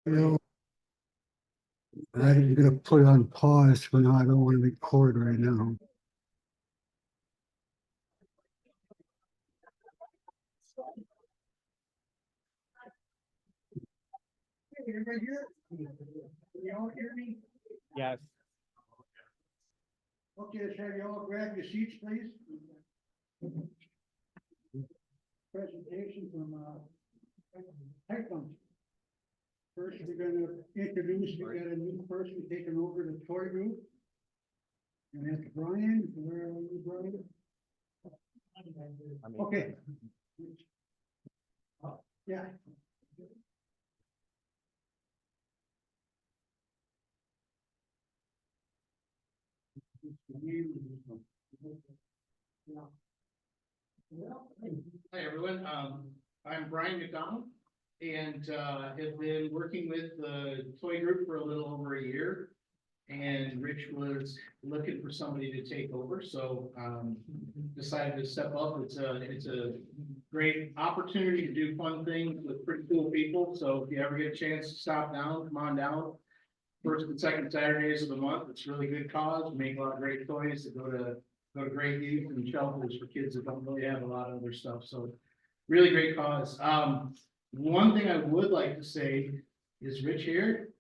Bill, I'm gonna put on pause for now. I don't want to record right now. Everybody here? You all hear me? Yes. Okay, let's have you all grab your seats, please. Presentation from TiteBond. First, we're gonna introduce, we got a new person taking over the toy group. And that's Brian. Where are you, Brian? Okay. Yeah. Hi, everyone. I'm Brian McDonald and have been working with the toy group for a little over a year. And Rich was looking for somebody to take over, so decided to step up. It's a great opportunity to do fun things with pretty cool people. So if you ever get a chance to stop down, come on down. First and second Saturdays of the month. It's a really good cause. We make a lot of great toys that go to great youth and shelters for kids that don't really have a lot of other stuff. So really great cause. One thing I would like to say is Rich here.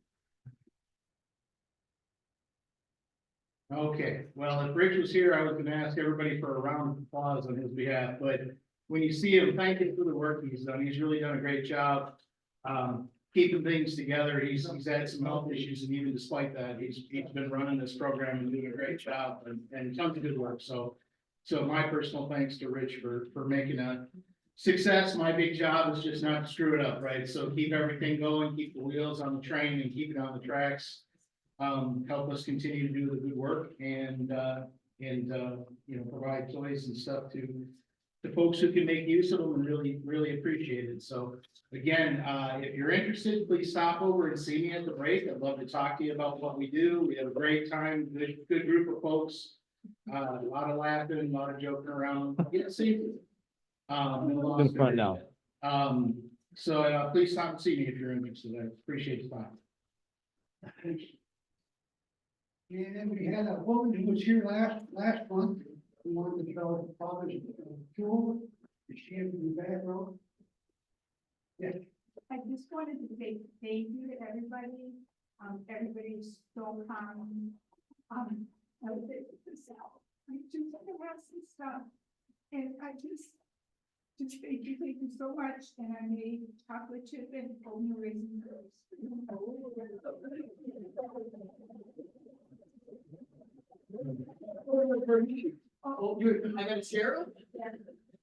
Okay, well, if Rich was here, I was gonna ask everybody for a round of applause on his behalf, but when you see him, thank him for the work he's done. He's really done a great job. Keeping things together. He's had some health issues, and even despite that, he's been running this program and doing a great job and tons of good work. So my personal thanks to Rich for making a success. My big job is just not to screw it up, right? So keep everything going, keep the wheels on the train and keep it on the tracks. Help us continue to do the good work and provide toys and stuff to folks who can make use of them and really appreciate it. So again, if you're interested, please stop over and see me at the break. I'd love to talk to you about what we do. We have a great time, good group of folks, a lot of laughing, a lot of joking around. Get safety. In front now. So please stop and see me if you're interested. I appreciate the time. And then we had a woman who was here last month, who wanted to show father's tool. Is she in the back row? Yeah. I just wanted to say thank you to everybody. Everybody's so kind. I was able to sell. I do the rest and stuff. And I just thank you so much. And I made chocolate chip and oatmeal raisin girls. Oh, I gotta share it?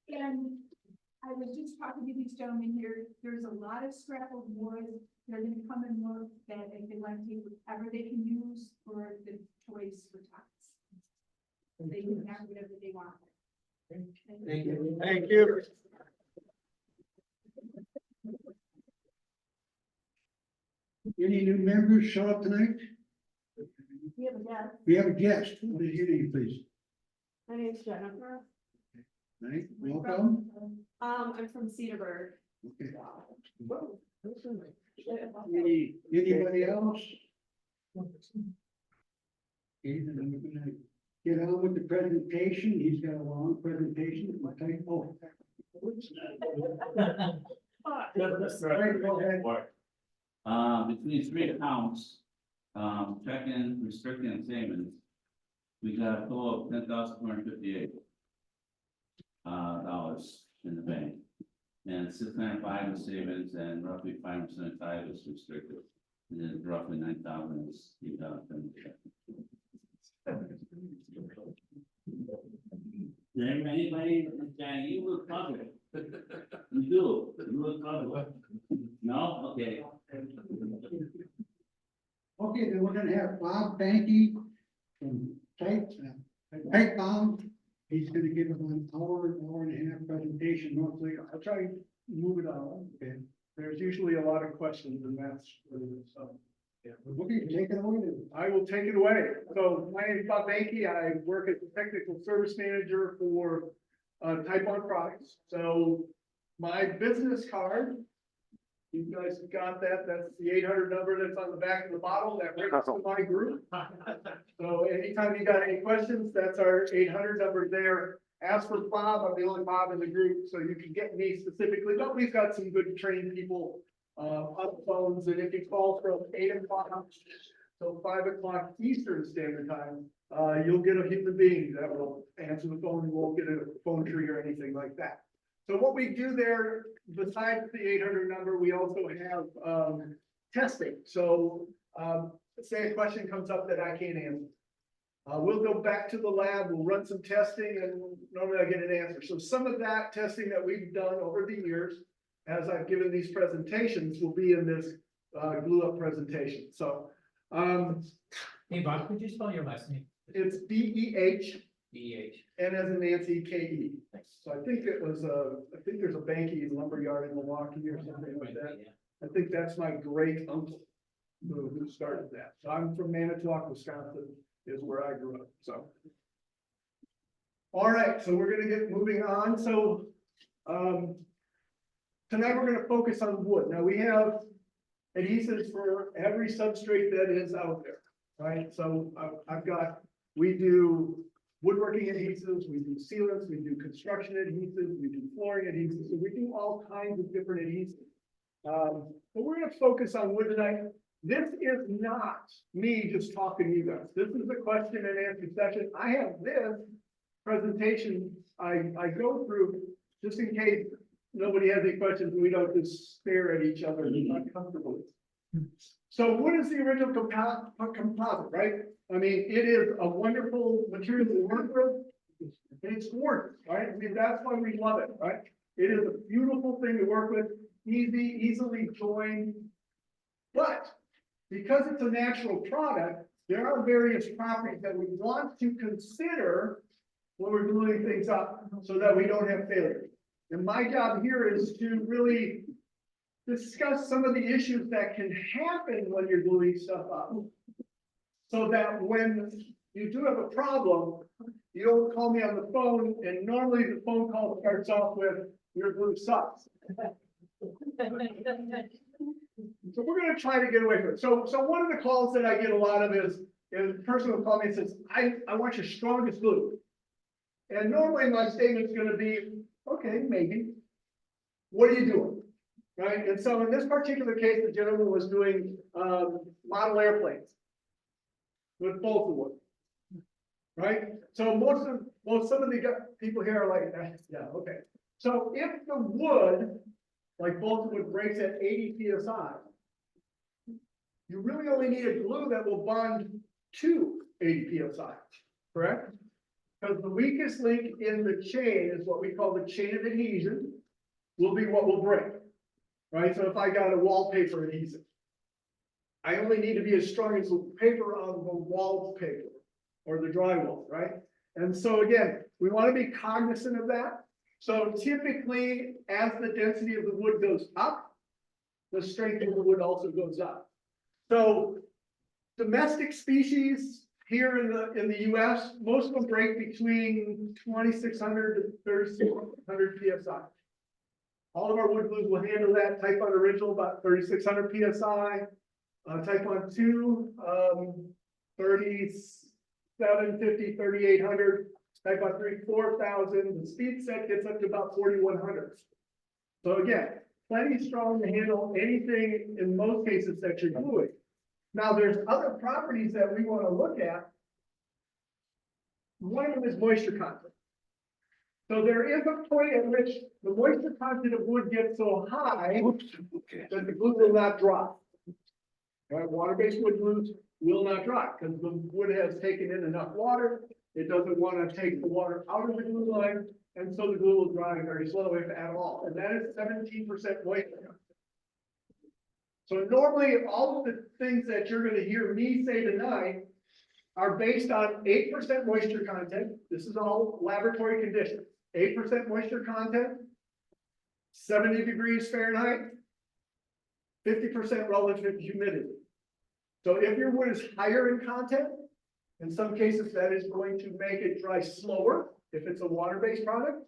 And I was just talking to these gentlemen here, there's a lot of scrap of wood, they're gonna come and look that if they like to take whatever they can use for the toys for tots. They can have whatever they want. Thank you. Thank you. Any new members show up tonight? We have a guest. We have a guest. What is your name, please? My name's Jennifer. Right, welcome. I'm from Cedarburg. Okay. Anybody else? Okay, then we're gonna get on with the presentation. He's got a long presentation. Oh. All right, go ahead. Between three accounts, checking, restricting, and savings, we got a total of $10,258 dollars in the bank. And 695 is savings and roughly 5% is restricted. And then roughly 9,000 is anybody, you look covered. You do, you look covered. No? Okay. Okay, then we're gonna have Bob Banky from TiteBond. He's gonna give us an hour and a half presentation roughly. I'll try to move it on. Okay. There's usually a lot of questions and that's, so. Okay, take it away. I will take it away. So my name is Bob Banky. I work as the technical service manager for TiteBond products. So my business card You guys got that? That's the 800 number that's on the back of the bottle that brings to my group. So anytime you got any questions, that's our 800 number there. Ask for Bob, I'm the only Bob in the group, so you can get me specifically, but we've got some good trained people on the phones, and if you call from 8 o'clock till 5 o'clock Eastern Standard Time, you'll get a human being that will answer the phone. You won't get a phone tree or anything like that. So what we do there, besides the 800 number, we also have testing. So say a question comes up that I can't answer. We'll go back to the lab, we'll run some testing, and normally I get an answer. So some of that testing that we've done over the years, as I've given these presentations, will be in this glue up presentation. So Hey, Bob, could you spell your last name? it's BEH. BH. N as in Nancy, KE. So I think it was I think there's a Banky lumberyard in Milwaukee or something like that. I think that's my great uncle who started that. So I'm from Manitowoc, Wisconsin, is where I grew up, so. All right, so we're gonna get moving on. So, tonight we're gonna focus on wood. Now we have adhesives for every substrate that is out there, right? So we do woodworking adhesives, we do sealants, we do construction adhesives, we do flooring adhesives, so we do all kinds of different adhesives. But we're gonna focus on wood tonight. This is not me just talking to you guys. This is a question and answer session. I have this presentation I go through just in case nobody has any questions, we don't just stare at each other uncomfortably. So what is the original composite, right? I mean, it is a wonderful material to work with. It's work, right? I mean, that's why we love it, right? It is a beautiful thing to work with, easily joined. But because it's a natural product, there are various properties that we want to consider when we're gluing things up so that we don't have failure. And my job here is to really discuss some of the issues that can happen when you're gluing stuff up. So that when you do have a problem, you don't call me on the phone, and normally the phone call starts off with, your glue sucks. So we're gonna try to get away from it. So one of the calls that I get a lot of is the person will call me and says, I want your strongest glue. And normally my statement's gonna be, okay, maybe. What are you doing? Right? And so in this particular case, the gentleman was doing model airplanes with balsa wood. Right? So some of the people here are like, yeah, okay. So if the wood, like balsa wood, breaks at 80 psi, you really only need a glue that will bond to 80 psi, correct? Because the weakest link in the chain is what we call the chain of adhesion, will be what will break, right? So if I got a wallpaper adhesive, I only need to be as strong as the paper on the wallpaper or the drywall, right? And so again, we want to be cognizant of that. So typically, as the density of the wood goes up, the strength of the wood also goes up. So domestic species here in the US, most of them break between 2,600 to 3,600 psi. All of our wood glues will handle that. TiteBond original about 3,600 psi. TiteBond 2, 3,750, 3,800. TiteBond 3, 4,000. The speed set gets up to about 4,100. So again, plenty strong to handle anything in most cases that you're gluing. Now there's other properties that we want to look at. One of them is moisture content. So there is a point at which the moisture content of wood gets so high that the glue will not dry. Right? Water-based wood glues will not dry because the wood has taken in enough water. It doesn't want to take the water out of the glue line, and so the glue will dry very slowly, if at all. And that is 17% moisture. So normally, all of the things that you're going to hear me say tonight are based on 8% moisture content. This is all laboratory conditions. 8% moisture content, 70 degrees Fahrenheit, 50% relative humidity. So if your wood is higher in content, in some cases that is going to make it dry slower if it's a water-based product.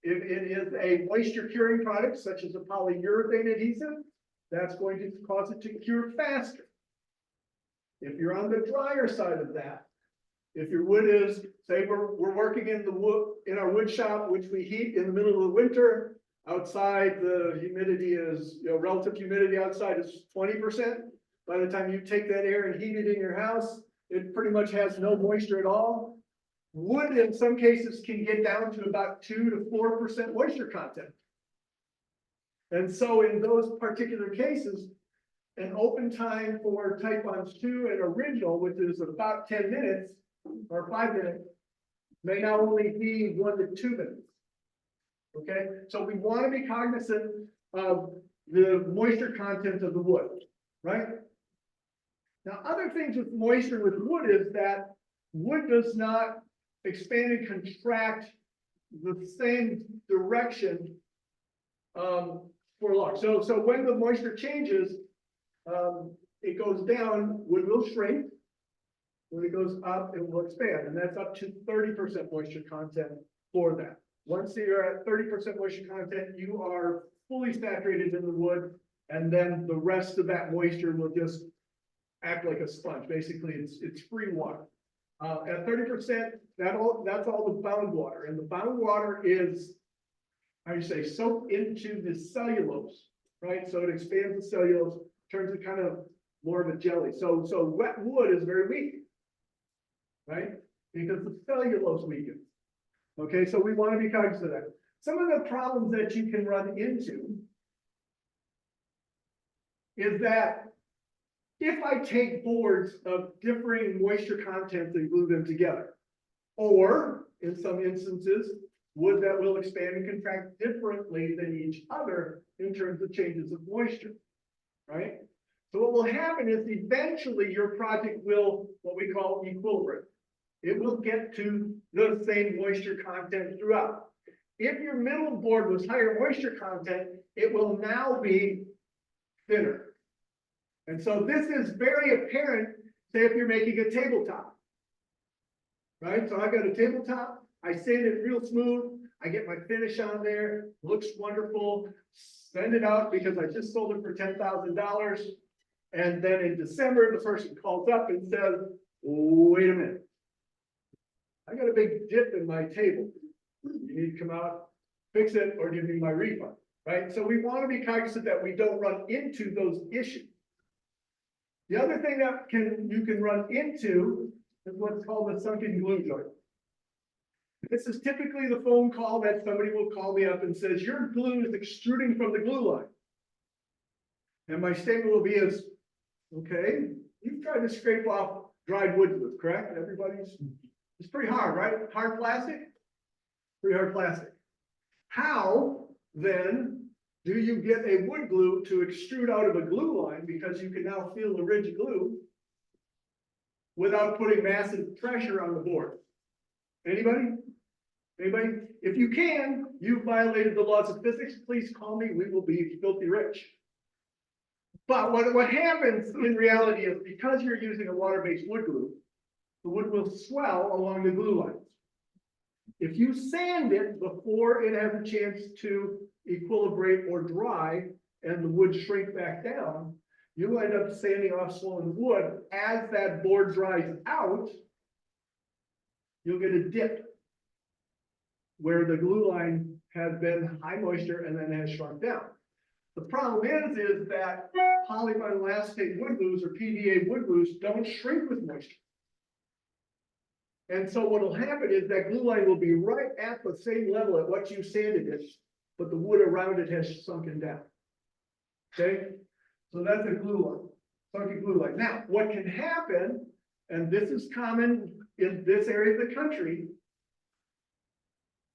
If it is a moisture curing product, such as a polyurethane adhesive, that's going to cause it to cure faster. If you're on the drier side of that, if your wood is, say we're working in the wood, in our wood shop, which we heat in the middle of the winter, outside the humidity is, relative humidity outside is 20%. By the time you take that air and heat it in your house, it pretty much has no moisture at all. Wood in some cases can get down to about 2 to 4% moisture content. And so in those particular cases, an open time for TiteBonds 2 and original, which is about 10 minutes or 5 minutes, may now only be 1 to 2 minutes. Okay, so we want to be cognizant of the moisture content of the wood, right? Now, other things with moisture with wood is that wood does not expand and contract the same direction for long. So when the moisture changes, it goes down, wood will shrink. When it goes up, it will expand, and that's up to 30% moisture content for that. Once you're at 30% moisture content, you are fully saturated in the wood, and then the rest of that moisture will just act like a sponge. Basically, it's free water. At 30%, that's all the bound water, and the bound water is, how do you say, soaked into the cellulose, right? So it expands the cellulose, turns it kind of more of a jelly. So wet wood is very weak, right? Because the cellulose weakens. Okay, so we want to be cognizant of that. Some of the problems that you can run into is that if I take boards of differing moisture contents and glue them together, or in some instances, wood that will expand and contract differently than each other in terms of changes of moisture, right? So what will happen is eventually your project will, what we call equilibrate. It will get to the same moisture content throughout. If your middle board was higher moisture content, it will now be thinner. And so this is very apparent, say if you're making a tabletop, right? So I got a tabletop, I sand it real smooth, I get my finish on there, looks wonderful, send it out because I just sold it for $10,000. And then in December, the person calls up and says, wait a minute. I got a big dip in my table. You need to come out, fix it, or give me my refund, right? So we want to be cognizant that we don't run into those issues. The other thing that you can run into is what's called a sunken glue joint. This is typically the phone call that somebody will call me up and says, your glue is extruding from the glue line. And my statement will be is, okay, you've tried to scrape off dried wood glue, correct? It's pretty hard, right? Hard plastic? Pretty hard plastic. How then do you get a wood glue to extrude out of a glue line, because you can now feel the ridge glue without putting massive pressure on the board? Anybody? Anybody? If you can, you violated the laws of physics. Please call me. We will be filthy rich. But what happens in reality is, because you're using a water-based wood glue, the wood will swell along the glue lines. If you sand it before it has a chance to equilibrate or dry and the wood shrink back down, you'll end up sanding off swollen wood. As that board dries out, you'll get a dip where the glue line has been high moisture and then has shrunk down. The problem is that polyvinyl acetate wood glues or PVA wood glues don't shrink with moisture. And so what will happen is that glue line will be right at the same level at what you sanded it, but the wood around it has sunken down. Okay, so that's a glue line, sunken glue line. Now, what can happen, and this is common in this area of the country,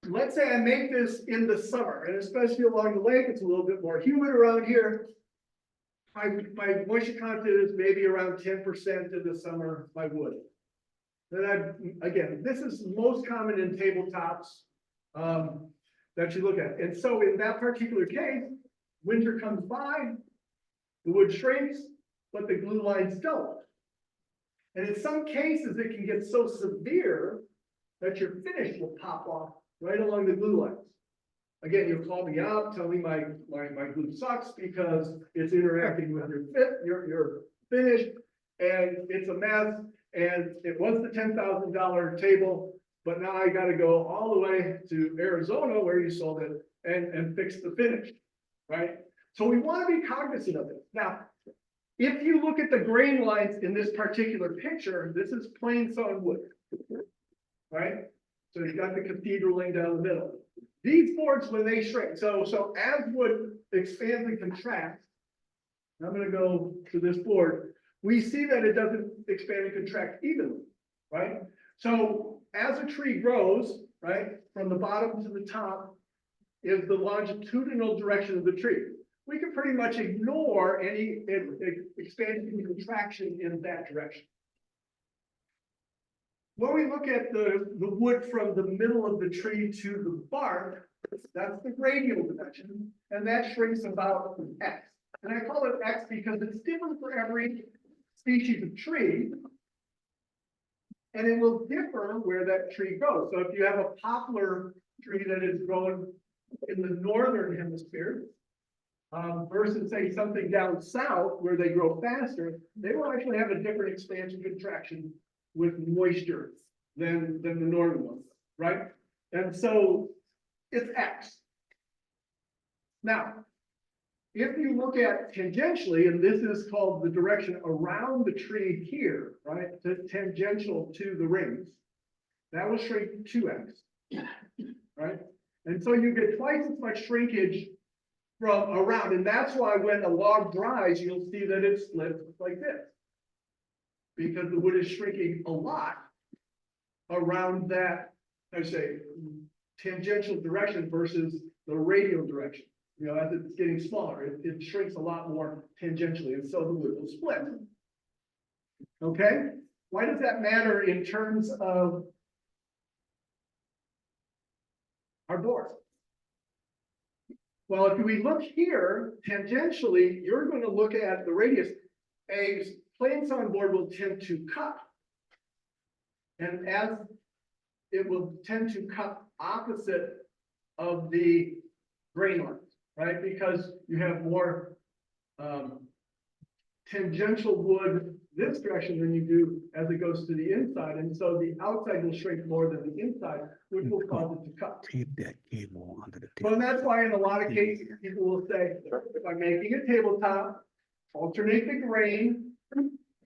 let's say I make this in the summer, and especially along the lake, it's a little bit more humid around here. My moisture content is maybe around 10% in the summer, my wood. Then again, this is most common in tabletops that you look at. And so in that particular case, winter comes by, the wood shrinks, but the glue lines don't. And in some cases, it can get so severe that your finish will pop off right along the glue lines. Again, you'll call me up, tell me my glue sucks because it's interacting with your finish, and it's a mess, and it was the $10,000 table, but now I gotta go all the way to Arizona where you sold it and fix the finish, right? So we wanna be cognizant of it. Now, if you look at the grain lines in this particular picture, this is plain sawn wood, right? So you've got the cathedral laying down the middle. These boards, when they shrink, so as wood expands and contracts, I'm gonna go to this board, we see that it doesn't expand and contract evenly, right? So as a tree grows, right, from the bottom to the top is the longitudinal direction of the tree. We can pretty much ignore any expansion and contraction in that direction. When we look at the wood from the middle of the tree to the bark, that's the radial direction, and that shrinks about X. And I call it X because it's different for every species of tree. And it will differ where that tree goes. So if you have a poplar tree that is grown in the northern hemisphere, versus say something down south where they grow faster, they will actually have a different expansion contraction with moisture than the northern ones, right? And so it's X. Now, if you look at tangentially, and this is called the direction around the tree here, right? Tangential to the rings, that will shrink 2X, right? And so you get twice as much shrinkage from around, and that's why when a log dries, you'll see that it splits like this. Because the wood is shrinking a lot around that, I say, tangential direction versus the radial direction. You know, as it's getting smaller, it shrinks a lot more tangentially, and so the wood will split. Okay, why does that matter in terms of our board? Well, if we look here, tangentially, you're going to look at the radius. A plain sawn board will tend to cut. And as it will tend to cut opposite of the grain lines, right? Because you have more tangential wood this direction than you do as it goes to the inside. And so the outside will shrink more than the inside, which will cause it to cut. Tape that cable onto the Well, and that's why in a lot of cases, people will say, if I'm making a tabletop, alternate the grain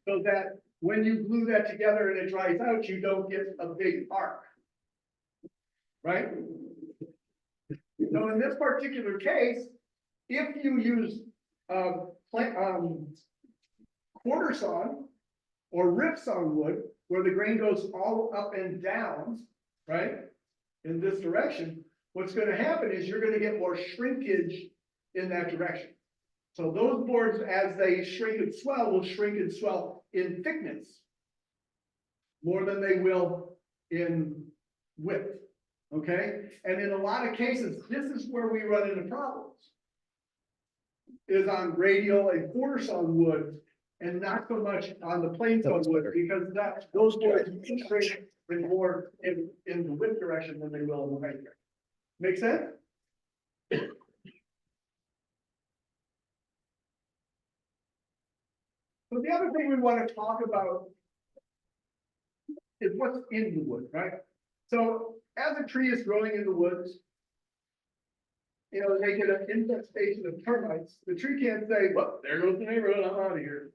so that when you glue that together and it dries out, you don't get a big arc. Right? So in this particular case, if you use quarter sawn or rip sawn wood, where the grain goes all up and down, right, in this direction, what's going to happen is you're going to get more shrinkage in that direction. So those boards, as they shrink and swell, will shrink and swell in thickness more than they will in width. Okay, and in a lot of cases, this is where we run into problems, is on radial and quarter sawn wood, and not so much on the plain sawn wood, because those boards shrink more in the width direction than they will in the height direction. Make sense? So the other thing we want to talk about is what's in the wood, right? So as a tree is growing in the woods, you know, they get an infestation of termites. The tree can't say, well, there goes the neighborhood, I'm out of here,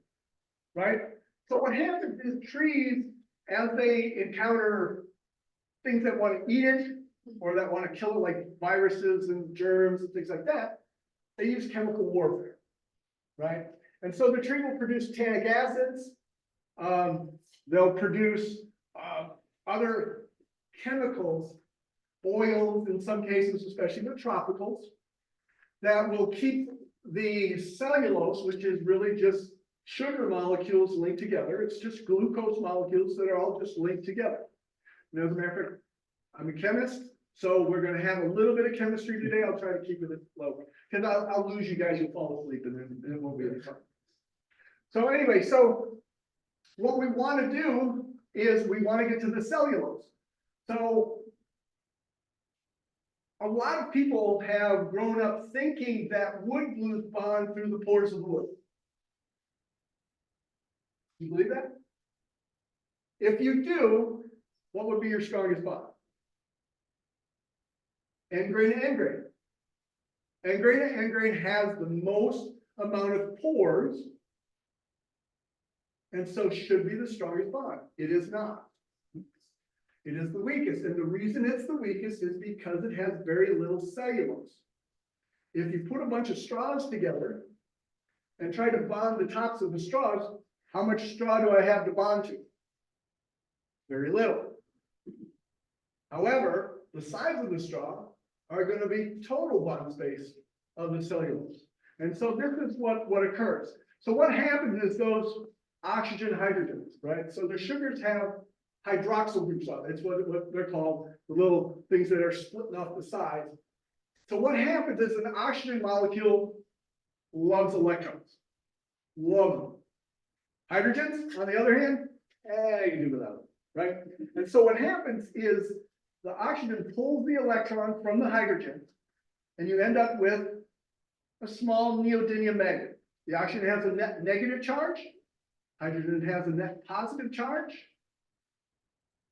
right? So what happens is trees, as they encounter things that want to eat it, or that want to kill it, like viruses and germs and things like that, they use chemical warfare, right? And so the tree will produce tannic acids. They'll produce other chemicals, oils in some cases, especially the tropicals, that will keep the cellulose, which is really just sugar molecules linked together. It's just glucose molecules that are all just linked together. And as a matter of fact, I'm a chemist, so we're going to have a little bit of chemistry today. I'll try to keep it low, because I'll lose you guys. You'll fall asleep, and then it won't be any fun. So anyway, so what we want to do is we want to get to the cellulose. So a lot of people have grown up thinking that wood glues bond through the pores of the wood. You believe that? If you do, what would be your strongest bond? End grain to end grain. End grain to end grain has the most amount of pores, and so should be the strongest bond. It is not. It is the weakest, and the reason it's the weakest is because it has very little cellulose. If you put a bunch of straws together and try to bond the tops of the straws, how much straw do I have to bond to? Very little. However, the sides of the straw are going to be total bond space of the cellulose. And so this is what occurs. So what happens is those oxygen hydrogens, right? So the sugars have hydroxyl groups on it. It's what they're called, the little things that are splitting off the sides. So what happens is an oxygen molecule loves electrons. Love them. Hydrogens, on the other hand, you can do without them, right? And so what happens is the oxygen pulls the electron from the hydrogen, and you end up with a small neodymium magnet. The oxygen has a net negative charge, hydrogen has a net positive charge.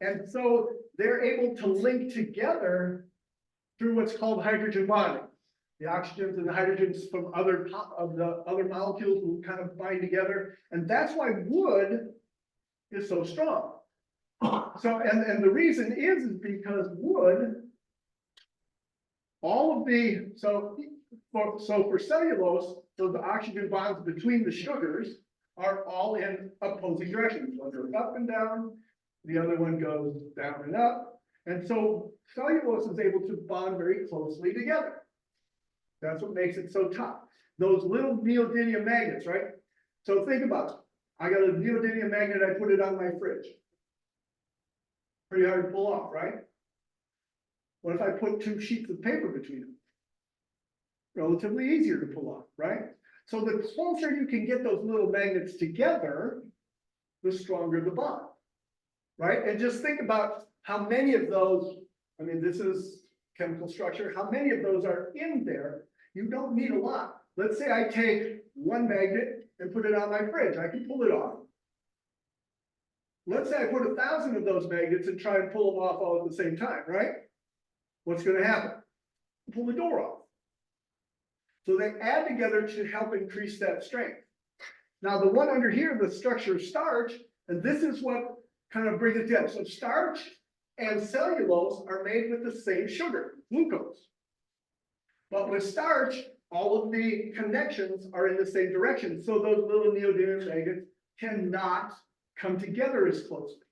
And so they're able to link together through what's called hydrogen bonding. The oxygens and the hydrogens from other molecules will kind of bind together. And that's why wood is so strong. So, and the reason is because wood, for cellulose, so the oxygen bonds between the sugars are all in opposing directions. One goes up and down, the other one goes down and up. And so cellulose is able to bond very closely together. That's what makes it so tough. Those little neodymium magnets, right? So think about it. I got a neodymium magnet, I put it on my fridge. Pretty hard to pull off, right? What if I put two sheets of paper between them? Relatively easier to pull off, right? So the closer you can get those little magnets together, the stronger the bond, right? And just think about how many of those, I mean, this is chemical structure, how many of those are in there? You don't need a lot. Let's say I take one magnet and put it on my fridge, I can pull it off. Let's say I put 1,000 of those magnets and try and pull them off all at the same time, right? What's going to happen? Pull the door off. So they add together to help increase that strength. Now the one under here, the structure of starch, and this is what kind of brings it together. So starch and cellulose are made with the same sugar, glucose. But with starch, all of the connections are in the same direction. So those little neodymium magnets cannot come together as closely.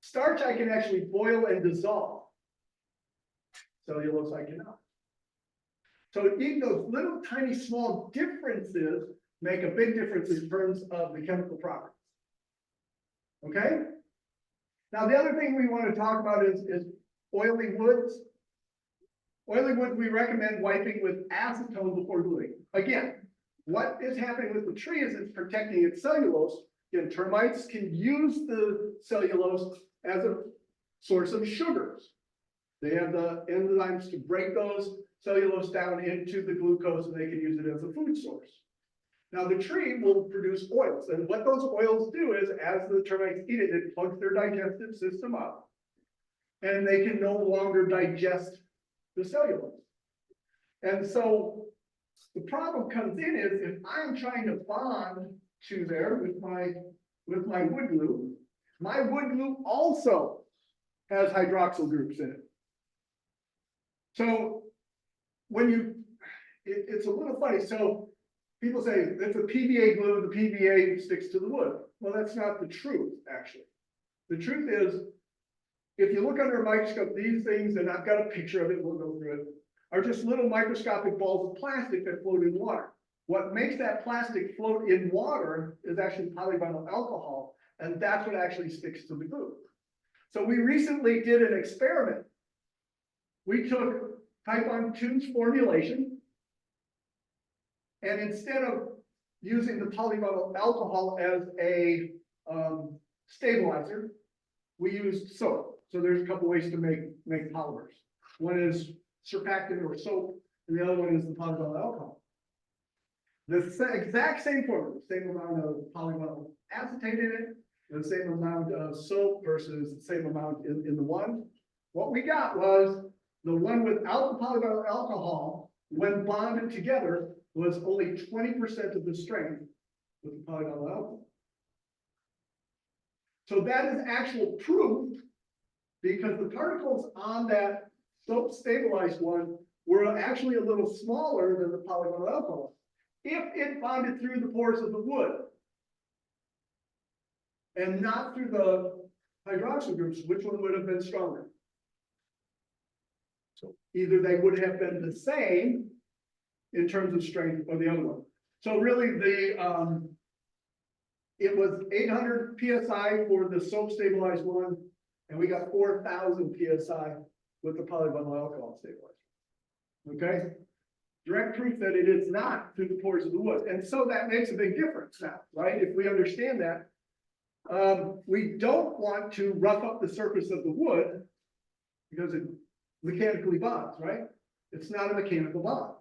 Starch I can actually boil and dissolve. Cellulose I cannot. So even those little tiny small differences make a big difference in terms of the chemical properties. Okay? Now the other thing we want to talk about is oily woods. Oily wood we recommend wiping with acetone before gluing. Again, what is happening with the tree is it's protecting its cellulose. Again, termites can use the cellulose as a source of sugars. They have the enzymes to break those cellulose down into the glucose, and they can use it as a food source. Now the tree will produce oils, and what those oils do is, as the termites eat it, it plugs their digestive system up, and they can no longer digest the cellulose. And so the problem comes in is if I'm trying to bond to there with my wood glue, my wood glue also has hydroxyl groups in it. So when it's a little funny. So people say it's a PVA glue, the PVA sticks to the wood. Well, that's not the truth, actually. The truth is, if you look under a microscope, these things, and I've got a picture of it, we'll go through it, are just little microscopic balls of plastic that float in water. What makes that plastic float in water is actually polyvinyl alcohol, and that's what actually sticks to the glue. So we recently did an experiment. We took TiteBond 2's formulation, and instead of using the polyvinyl alcohol as a stabilizer, we used soap. So there's a couple ways to make polymers. one is surfactant or soap, and the other one is the polyvinyl alcohol. The exact same formula, same amount of polyvinyl acetate in it, the same amount of soap versus the same amount in the one. What we got was the one without the polyvinyl alcohol, when bonded together, was only 20% of the strength with the polyvinyl alcohol. So that is actual proof, because the particles on that soap stabilized one were actually a little smaller than the polyvinyl alcohol, if it bonded through the pores of the wood and not through the hydroxyl groups. Which one would have been stronger? So either they would have been the same in terms of strength, or the other one. So really it was 800 PSI for the soap stabilized one, and we got 4,000 PSI with the polyvinyl alcohol stabilizer. Okay? Direct proof that it is not through the pores of the wood. And so that makes a big difference now, right? If we understand that, we don't want to rough up the surface of the wood because it mechanically bonds, right? It's not a mechanical bond.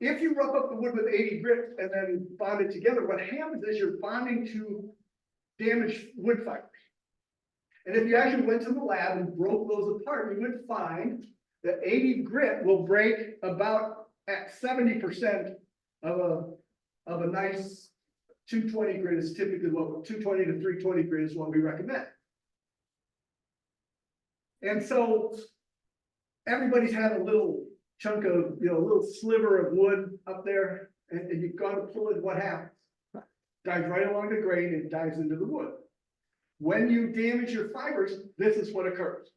If you rough up the wood with 80 grit and then bond it together, what happens is you're bonding to damaged wood fibers. And if you actually went to the lab and broke those apart, you would find that 80 grit will break about at 70% of a nice 220 grit is typically what 220 to 320 grit is what we recommend. And so everybody's had a little chunk of, a little sliver of wood up there, and you've got to pull it. What happens? Dives right along the grain and dives into the wood. When you damage your fibers, this is what occurs.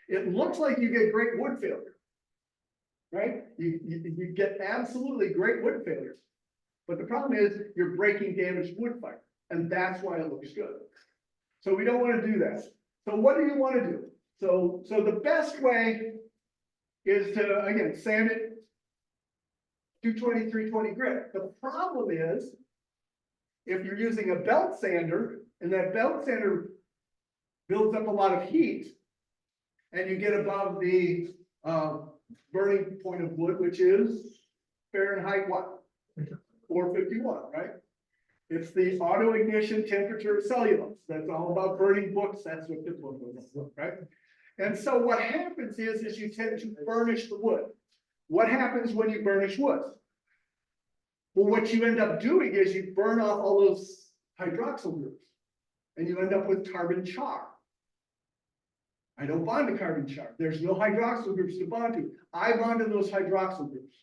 It looks like you get great wood failure, right? You get absolutely great wood failure. But the problem is you're breaking damaged wood fiber, and that's why it looks good. So we don't want to do that. So what do you want to do? So the best way is to, again, sand it 220, 320 grit. The problem is, if you're using a belt sander, and that belt sander builds up a lot of heat, and you get above the burning point of wood, which is Fahrenheit what? 451, right? It's the auto ignition temperature of cellulose. That's all about burning books. That's what this book was, right? And so what happens is you tend to burnish the wood. What happens when you burnish wood? Well, what you end up doing is you burn off all those hydroxyl groups, and you end up with carbon char. I don't bond to carbon char. There's no hydroxyl groups to bond to. I bond to those hydroxyl groups,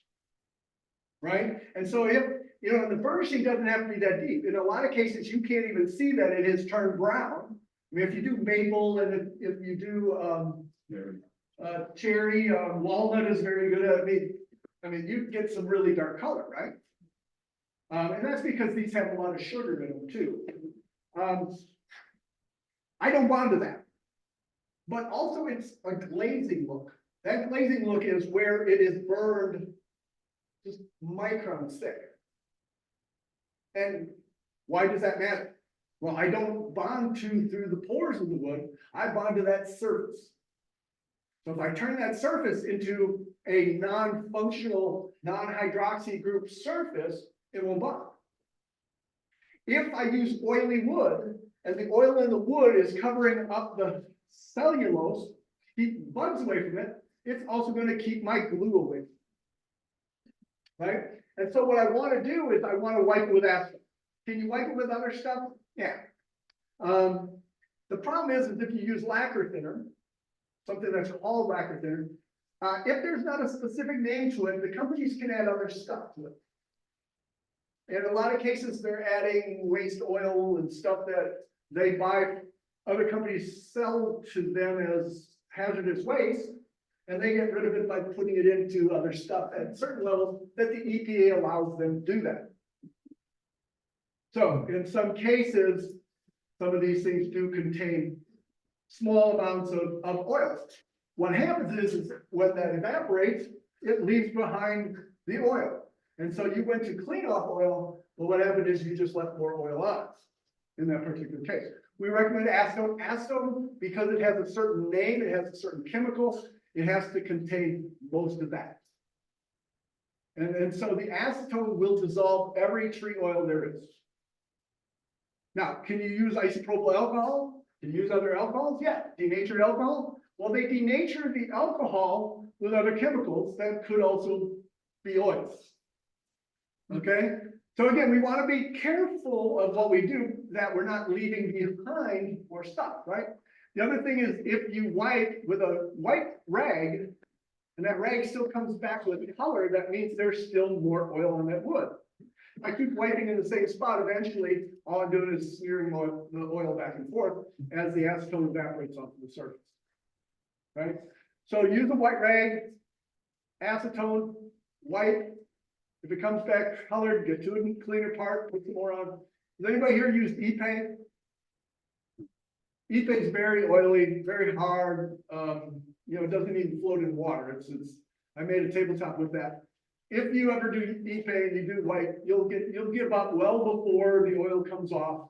right? And so if, the burnishing doesn't have to be that deep. In a lot of cases, you can't even see that it has turned brown. I mean, if you do maple and if you do cherry, walnut is very good. I mean, you get some really dark color, right? And that's because these have a lot of sugar in them too. I don't bond to that. But also it's a glazing look. That glazing look is where it is burned just microns thick. And why does that matter? Well, I don't bond through the pores of the wood. I bond to that surface. So if I turn that surface into a non-functional, non-hydroxy group surface, it will bond. If I use oily wood, and the oil in the wood is covering up the cellulose, keep bugs away from it, it's also going to keep my glue away. Right? And so what I want to do is I want to wipe it with acid. Can you wipe it with other stuff? Yeah. The problem is if you use lacquer thinner, something that's called lacquer thinner, if there's not a specific name to it, the companies can add other stuff to it. In a lot of cases, they're adding waste oil and stuff that they buy, other companies sell to them as hazardous waste, and they get rid of it by putting it into other stuff at certain levels that the EPA allows them to do that. So in some cases, some of these things do contain small amounts of oil. What happens is when that evaporates, it leaves behind the oil. And so you went to clean off oil, but what happened is you just left more oil on in that particular case. We recommend acetone. Acetone, because it has a certain name, it has a certain chemical, it has to contain most of that. And so the acetone will dissolve every tree oil there is. Now, can you use isopropyl alcohol? Can you use other alcohols? Yeah, denatured alcohol. Well, they denature the alcohol with other chemicals that could also be oils. Okay, so again, we want to be careful of what we do, that we're not leaving behind more stuff, right? The other thing is, if you wipe with a white rag, and that rag still comes back with color, that means there's still more oil on that wood. If I keep wiping in the same spot, eventually, all I'm doing is smearing the oil back and forth as the acetone evaporates off the surface. Right? So use a white rag, acetone, wipe. If it comes back colored, get to a cleaner part, put some more on. Does anybody here use Ipe? Ipe is very oily, very hard. It doesn't even float in water. I made a tabletop with that. If you ever do Ipe and you do wipe, you'll give up well before the oil comes off.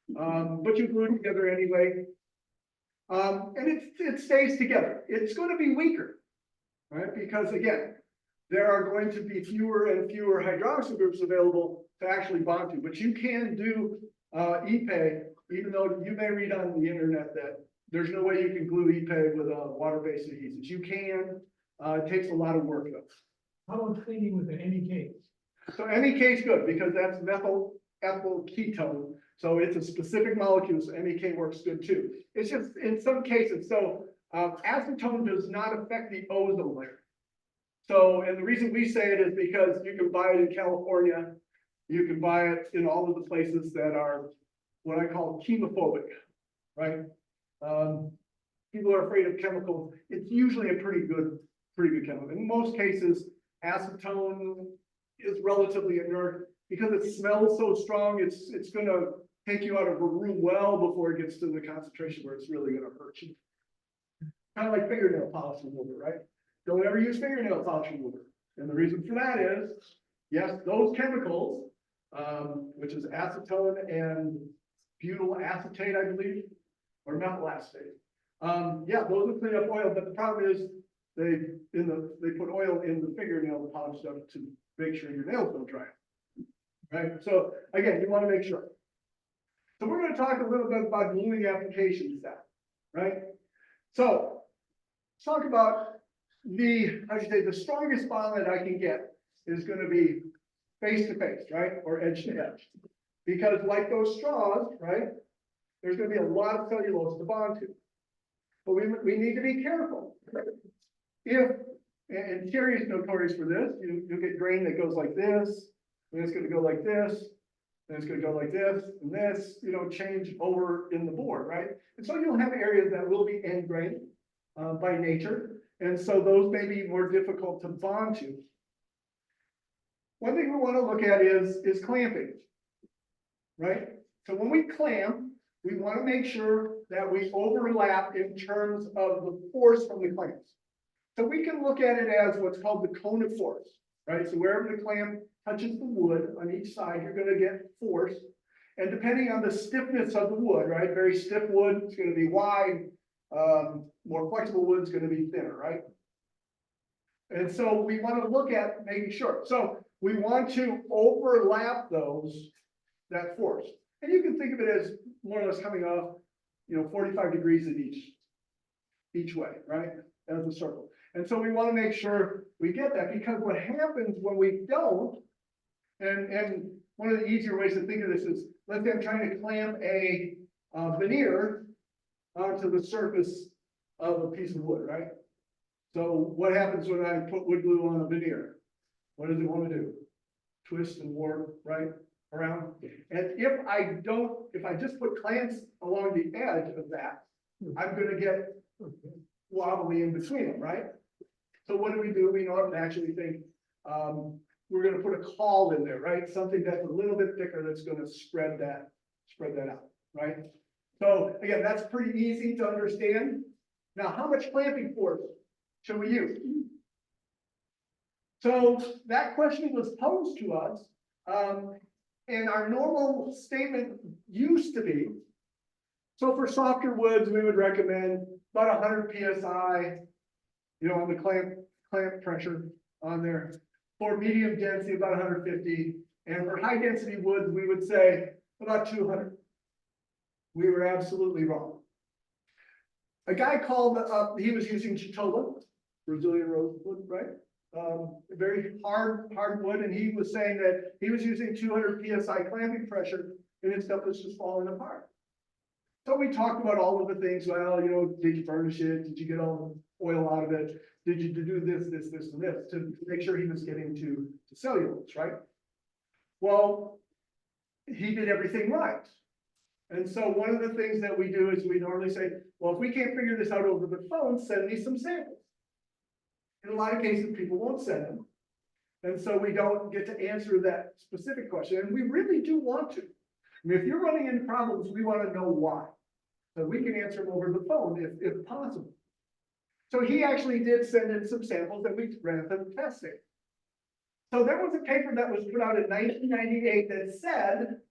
But you glue it together anyway. And it stays together. It's going to be weaker, right? Because again, there are going to be fewer and fewer hydroxyl groups available to actually bond to. But you can do Ipe, even though you may read on the internet that there's no way you can glue Ipe with water-based adhesives. You can. It takes a lot of work though. How about cleaning with an MEK? So MEK is good because that's methyl ethyl ketone. So it's a specific molecule, so MEK works good too. It's just in some cases, so acetone does not affect the ozone layer. So, and the reason we say it is because you can buy it in California, you can buy it in all of the places that are what I call chemophobic, right? People are afraid of chemicals. It's usually a pretty good chemical. In most cases, acetone is relatively inert because it smells so strong. It's going to take you out of a room well before it gets to the concentration where it's really going to hurt you. Kind of like fingernail polish remover, right? Don't ever use fingernail polish remover. And the reason for that is, yes, those chemicals, which is acetone and butyl acetate, I believe, or methyl acetate. Yeah, those will clean up oil, but the problem is they put oil in the fingernail polish stuff to make sure your nails don't dry. Right? So again, you want to make sure. So we're going to talk a little bit about gluing applications now, right? So let's talk about the strongest bond that I can get is going to be face to face, right? Or edge to edge. Because like those straws, right? There's going to be a lot of cellulose to bond to. But we need to be careful. If, and Terry is notorious for this, you'll get grain that goes like this, and it's going to go like this, and it's going to go like this, and this, change over in the board, right? And so you'll have areas that will be end grain by nature, and so those may be more difficult to bond to. One thing we want to look at is clamping, right? So when we clamp, we want to make sure that we overlap in terms of the force from the clamps. So we can look at it as what's called the cone of force, right? So wherever the clamp touches the wood on each side, you're going to get force. And depending on the stiffness of the wood, right? Very stiff wood, it's going to be wide. More flexible wood is going to be thinner, right? And so we want to look at making sure. So we want to overlap that force. And you can think of it as more or less coming off, 45 degrees in each way, right? As a circle. And so we want to make sure we get that, because what happens when we don't, and one of the easier ways to think of this is, let's say I'm trying to clamp a veneer onto the surface of a piece of wood, right? So what happens when I put wood glue on a veneer? What does it want to do? Twist and warp, right? Around. And if I just put clamps along the edge of that, I'm going to get wobbly in between them, right? So what do? We naturally think we're going to put a caul in there, right? Something that's a little bit thicker that's going to spread that out, right? So again, that's pretty easy to understand. Now, how much clamping force should we use? So that question was posed to us, and our normal statement used to be, so for softer woods, we would recommend about 100 PSI on the clamp pressure on there. For medium density, about 150, and for high density wood, we would say about 200. We were absolutely wrong. A guy called up, he was using Chitola, Brazilian rosewood, right? Very hard wood, and he was saying that he was using 200 PSI clamping pressure, and his stuff was just falling apart. So we talked about all of the things, well, did you furnish it? Did you get all the oil out of it? Did you do this, and this to make sure he was getting to cellulose, right? Well, he did everything right. And so one of the things that we do is we normally say, well, if we can't figure this out over the phone, send me some samples. In a lot of cases, people won't send them. And so we don't get to answer that specific question. And we really do want to. I mean, if you're running into problems, we want to know why. So we can answer them over the phone if possible. So he actually did send in some samples and we ran them testing. So there was a paper that was put out in 1998 that said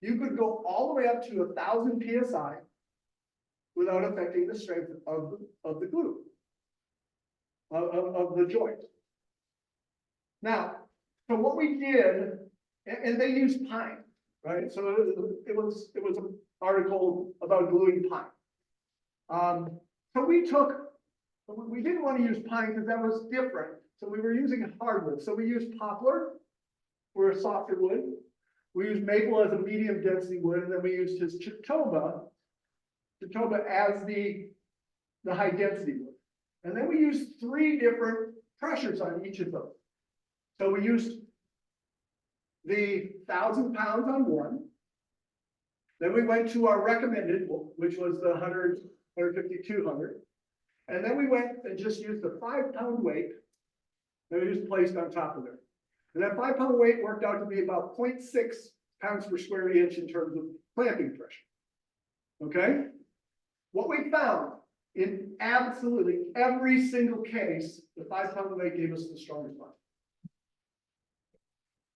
you could go all the way up to 1,000 PSI without affecting the strength of the glue, of the joint. Now, so what we did, and they used pine, right? So it was an article about gluing pine. So we didn't want to use pine because that was different. So we were using hardwood. So we used poplar for a softer wood. We used maple as a medium density wood, and then we used his Chitoba as the high density wood. And then we used 3 different pressures on each of those. So we used the 1,000 pounds on one. Then we went to our recommended, which was the 100, 150, 200. And then we went and just used the 5-pound weight that we just placed on top of there. And that 5-pound weight worked out to be about 0.6 pounds per square inch in terms of clamping pressure. Okay? What we found in absolutely every single case, the 5-pound weight gave us the strongest one.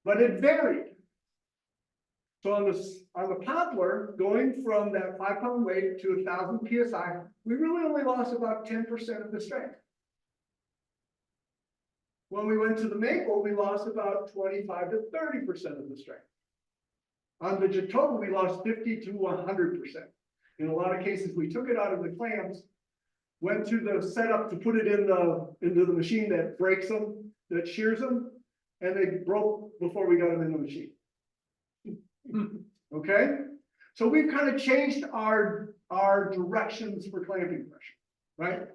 But it varied. So on the poplar, going from that 5-pound weight to 1,000 PSI, we really only lost about 10% of the strength. When we went to the maple, we lost about 25 to 30% of the strength. On the Chitoba, we lost 50 to 100%. In a lot of cases, we took it out of the clamps, went to the setup to put it into the machine that breaks them, that shears them, and they broke before we got them in the machine. Okay, so we've kind of changed our directions for clamping pressure, right?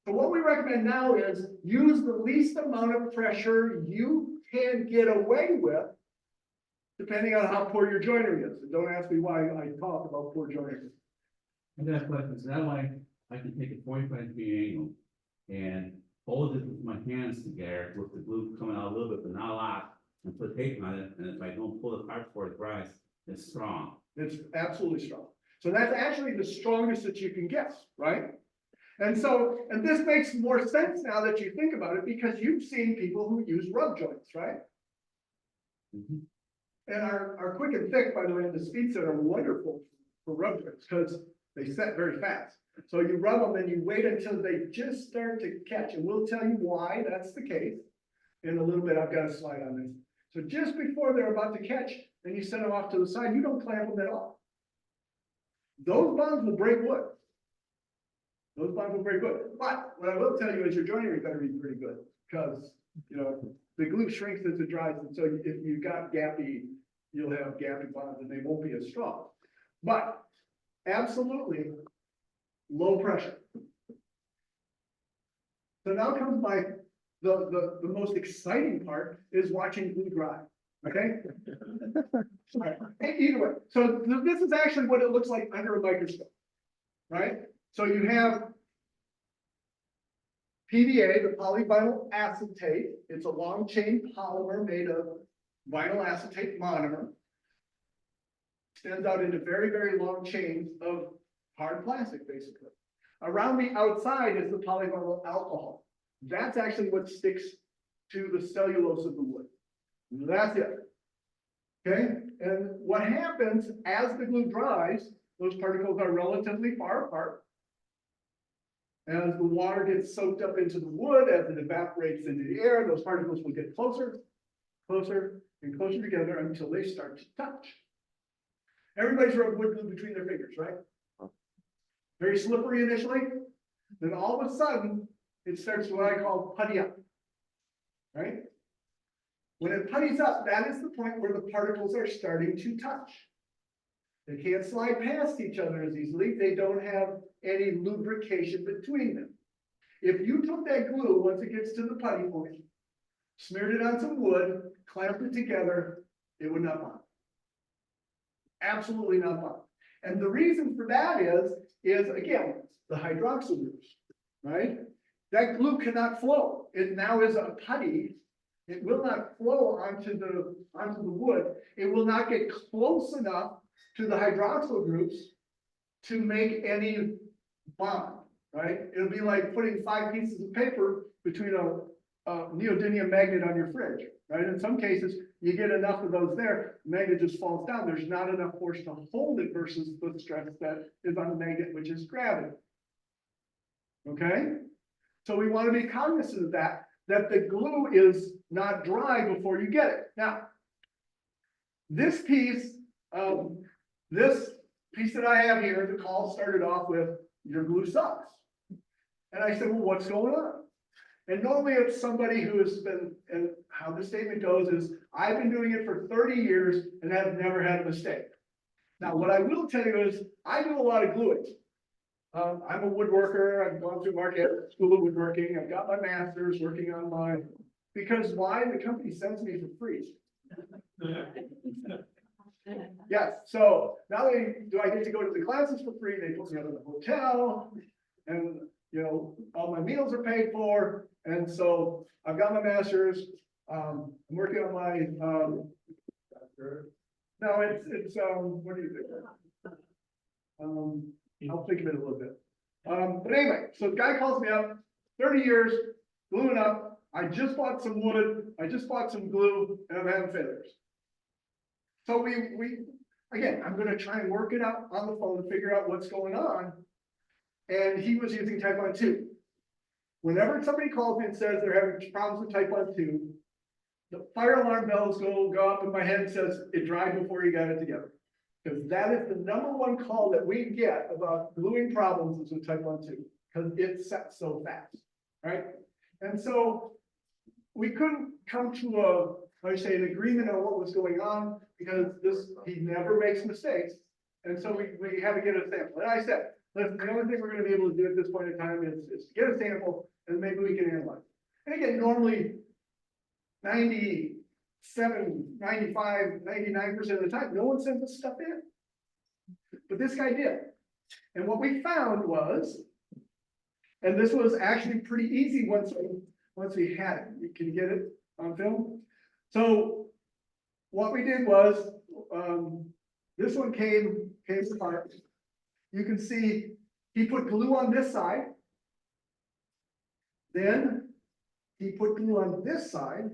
So what we recommend now is use the least amount of pressure you can get away with, depending on how poor your joinery is. And don't ask me why I talk about poor joinery. I got a question. Is that like I can take a 45-degree angle and hold it with my hands together with the glue coming out a little bit, but not a lot, and put tape on it, and if I don't pull it apart before it dries, it's strong. It's absolutely strong. So that's actually the strongest that you can guess, right? And this makes more sense now that you think about it, because you've seen people who use rub joints, right? Mm-hmm. And our quick and thick, by the way, and the speed set are wonderful for rub joints because they set very fast. So you rub them and you wait until they just start to catch, and we'll tell you why that's the case in a little bit. I've got a slide on this. So just before they're about to catch, and you send them off to the side, you don't clamp them at all. Those bonds will break wood. Those bonds will break wood. But what I will tell you is your joinery better be pretty good, because the glue shrinks as it dries, and so if you got gappy, you'll have gappy bonds and they won't be as strong. But absolutely low pressure. So now comes the most exciting part is watching glue dry. Okay. Either way, so this is actually what it looks like under a microscope, right? So you have PVA, the polyvinyl acetate. It's a long chain polymer made of vinyl acetate monomer. Extends out into very, very long chains of hard plastic, basically. Around the outside is the polyvinyl alcohol. That's actually what sticks to the cellulose of the wood. That's it. Okay, and what happens as the glue dries, those particles are relatively far apart. As the water gets soaked up into the wood, as it evaporates into the air, those particles will get closer, closer, and closer together until they start to touch. Everybody's rubbed wood glue between their fingers, right? Very slippery initially, then all of a sudden, it starts what I call putty up. Right? When it putties up, that is the point where the particles are starting to touch. They can't slide past each other as easily. They don't have any lubrication between them. If you took that glue, once it gets to the putty point, smeared it on some wood, clamped it together, it would not bond. Absolutely not bond. And the reason for that is again, the hydroxyl groups, right? That glue cannot flow. It now is a putty. It will not flow onto the wood. It will not get close enough to the hydroxyl groups to make any bond, right? It'll be like putting 5 pieces of paper between a neodymium magnet on your fridge, right? In some cases, you get enough of those there, the magnet just falls down. There's not enough force to hold it versus the stress that is on the magnet, which is gravity. Okay? So we want to be cognizant of that the glue is not dry before you get it. Now, this piece that I have here, the call started off with, your glue sucks. And I said, well, what's going on? And normally it's somebody who has been, and how the statement goes is, I've been doing it for 30 years and have never had a mistake. Now, what I will tell you is, I do a lot of gluing. I'm a woodworker. I've gone through Marquette School of Woodworking. I've got my master's working on mine. Because why? The company sends me for free. Yes, so not only do I get to go to the classes for free, they put me up in the hotel, and you know, all my meals are paid for, and so I've got my master's. I'm working on my no, it's what do you think? I'll think of it a little bit. But anyway, so the guy calls me up, 30 years, gluing up. I just bought some wood, I just bought some glue, and I'm having failures. So we again, I'm gonna try and work it out on the phone, figure out what's going on. And he was using TiteBond 2. Whenever somebody calls me and says they're having problems with TiteBond 2, the fire alarm bells go up in my head and says, it dried before you got it together. Because that is the #1 call that we get about gluing problems is with TiteBond 2, because it sets so fast, right? And so we couldn't come to an agreement on what was going on, because he never makes mistakes. And so we had to get a sample. And I said, listen, the only thing we're gonna be able to do at this point in time is get a sample, and maybe we can analyze. And again, normally 97, 95, 99% of the time, no one sends this stuff in. But this guy did. And what we found was, and this was actually pretty easy once we had it. Can you get it on film? So what we did was, this one came apart. You can see he put glue on this side. Then he put glue on this side.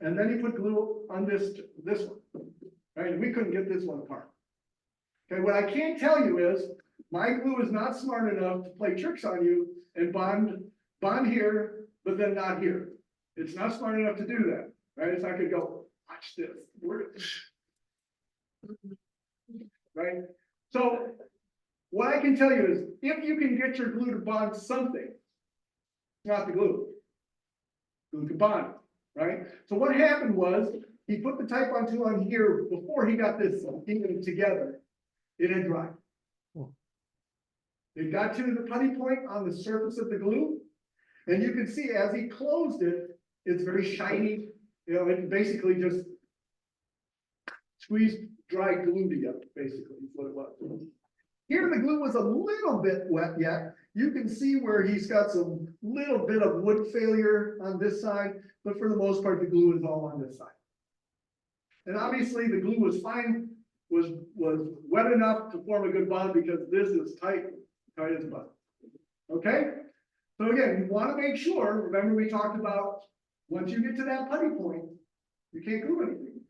And then he put glue on this one, right? And we couldn't get this one apart. Okay, what I can't tell you is, my glue is not smart enough to play tricks on you and bond here, but then not here. It's not smart enough to do that, right? It's not gonna go, watch this, right? So what I can tell you is, if you can get your glue to bond something, not the glue. Glue can bond. Right? So what happened was, he put the TiteBond 2 on here before he got this thing together. It had dried. It got to the putty point on the surface of the glue. And you can see as he closed it, it's very shiny. You know, it basically just squeezed dry glue together, basically, is what it was. Here the glue was a little bit wet yet. You can see where he's got some little bit of wood failure on this side, but for the most part, the glue is all on this side. And obviously the glue was fine, was wet enough to form a good bond, because this is tight as a button. Okay? So again, you want to make sure, remember we talked about, once you get to that putty point, you can't glue anything.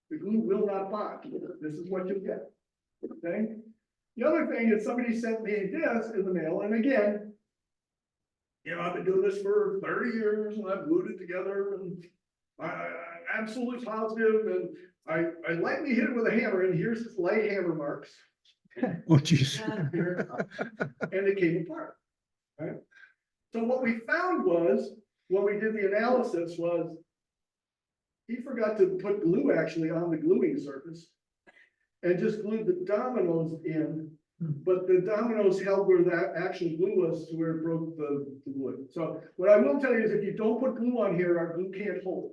The glue will not bond. This is what you'll get. Okay? The other thing is, somebody sent me this in the mail, and again, I've been doing this for 30 years and I've glued it together and I'm absolutely positive and I lightly hit it with a hammer and here's his light hammer marks. Oh, geez. And it came apart, right? So what we found was, when we did the analysis was, he forgot to put glue actually on the gluing surface and just glued the dominoes in, but the dominoes held where that actual glue was to where it broke the wood. So what I will tell you is if you don't put glue on here, our glue can't hold.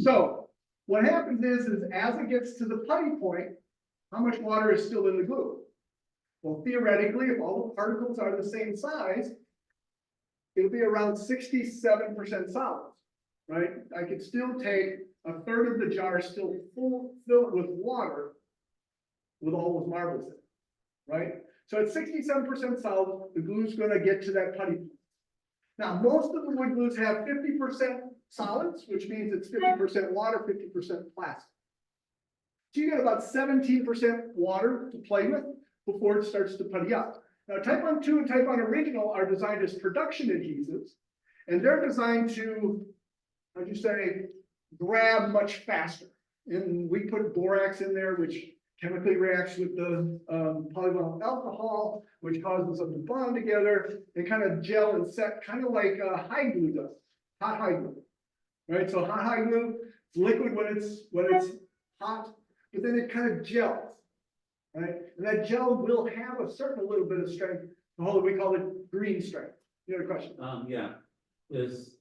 So what happens is as it gets to the putty point, how much water is still in the glue? Well, theoretically, if all the particles are the same size, it'll be around 67% solids, right? I could still take a third of the jar still full, filled with water with all those marbles in it, right? So at 67% solid, the glue's gonna get to that putty point. Now, most of the wood glues have 50% solids, which means it's 50% water, 50% plastic. So you get about 17% water to play with before it starts to putty up. Now, TiteBond 2 and TiteBond Original are designed as production adhesives, and they're designed to, how'd you say, grab much faster. And we put borax in there, which chemically reacts with the polyvinyl alcohol, which causes them to bond together and kind of gel and set, kind of like high glue does, hot high glue. Right, so hot high glue, it's liquid when it's hot, but then it kind of gels. Right, and that gel will have a little bit of strength, we call it green strength. You have a question? Yeah, is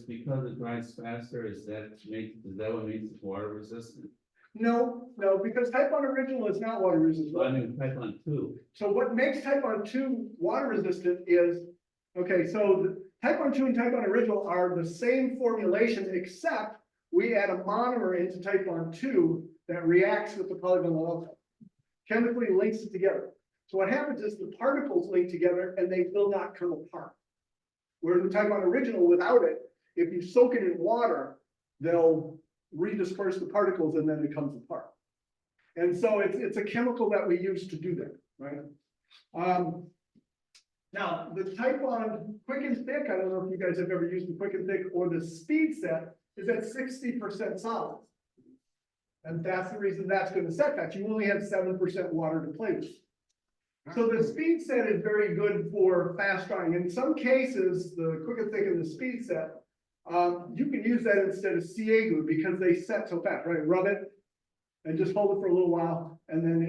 because it dries faster, is that what makes it water resistant? No, because TiteBond Original is not water resistant. Well, I mean, TiteBond 2. So what makes TiteBond 2 water resistant is, okay, so the TiteBond 2 and TiteBond Original are the same formulation, except we add a monomer into TiteBond 2 that reacts with the polyvinyl alcohol. Chemically links it together. So what happens is the particles link together and they will not come apart. Whereas the TiteBond Original, without it, if you soak it in water, they'll redisperse the particles and then it comes apart. And so it's a chemical that we use to do that, right? Now, the TiteBond Quick and Thick, I don't know if you guys have ever used the Quick and Thick or the Speed Set, is at 60% solids. And that's the reason that's going to set that. You only have 7% water to play with. So the Speed Set is very good for fast drying. In some cases, the Quick and Thick and the Speed Set, you can use that instead of CA glue because they set so fast, right? Rub it and just hold it for a little while, and then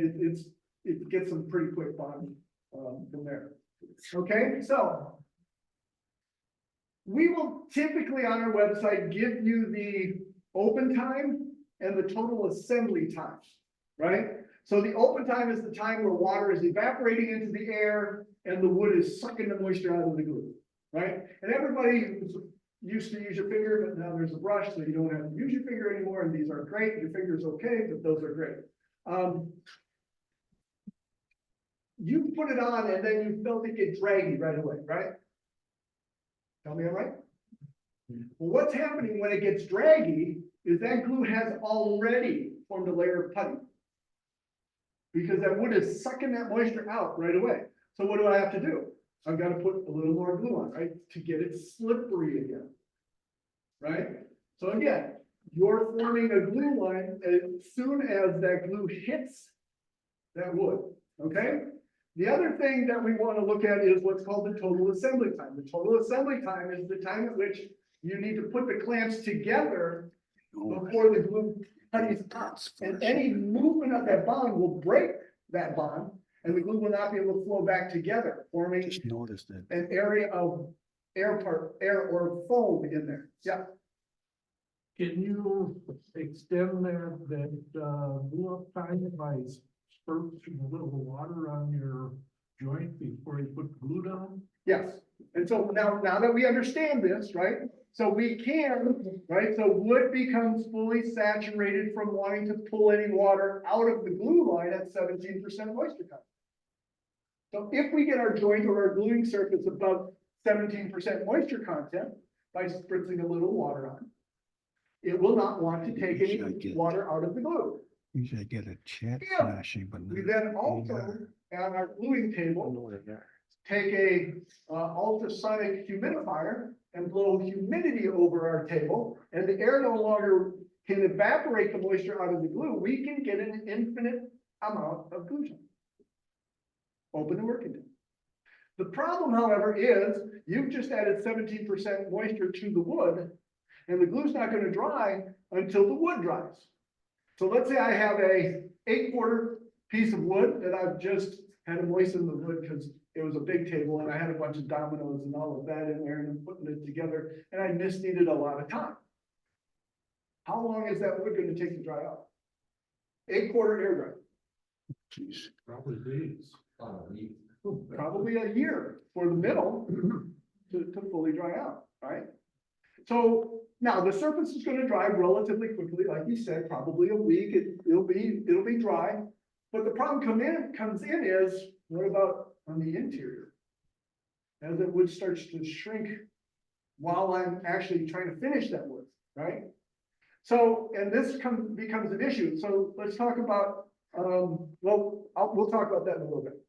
it gets some pretty quick bond from there. Okay, so we will typically on our website give you the open time and the total assembly times, right? So the open time is the time where water is evaporating into the air and the wood is sucking the moisture out of the glue, right? And everybody used to use your finger, but now there's a brush, so you don't have to use your finger anymore, and these are great. Your finger's okay, but those are great. You put it on and then you felt it get draggy right away, right? Tell me I'm right? Well, what's happening when it gets draggy is that glue has already formed a layer of putty. Because that wood is sucking that moisture out right away. So what do I have to do? I've got to put a little more glue on, right? To get it slippery again. Right? So again, you're forming a glue line as soon as that glue hits that wood. Okay? The other thing that we want to look at is what's called the total assembly time. The total assembly time is the time at which you need to put the clamps together before the glue putties up. And any movement of that bond will break that bond, and the glue will not be able to flow back together, forming an area of air or foam in there. Yeah. Can you extend that glue up time by spurting a little water on your joint before you put glue down? Yes. And so now that we understand this, right? So we can, right? So wood becomes fully saturated from wanting to pull any water out of the glue line at 17% moisture content. So if we get our joint or our gluing surface above 17% moisture content by spritzing a little water on, it will not want to take any water out of the glue. Usually I get a chat Yeah. flashing, but We then also on our gluing table, take a ultrasonic humidifier and blow humidity over our table, and the air no longer can evaporate the moisture out of the glue, we can get an infinite amount of glue time. Open and working. The problem, however, is you've just added 17% moisture to the wood, and the glue's not gonna dry until the wood dries. So let's say I have a 8-quarter piece of wood that I've just had to moisten the wood because it was a big table and I had a bunch of dominoes and all of that in there and I'm putting it together, and I misneeded a lot of time. How long is that wood gonna take to dry out? 8-quarter air dry. Jeez, probably days. Probably a year for the middle to fully dry out, right? So now the surface is gonna dry relatively quickly, like you said, probably a week, it'll be dry. But the problem comes in is, what about on the interior? As the wood starts to shrink while I'm actually trying to finish that wood, right? So, and this becomes an issue, so let's talk about, we'll talk about that in a little bit.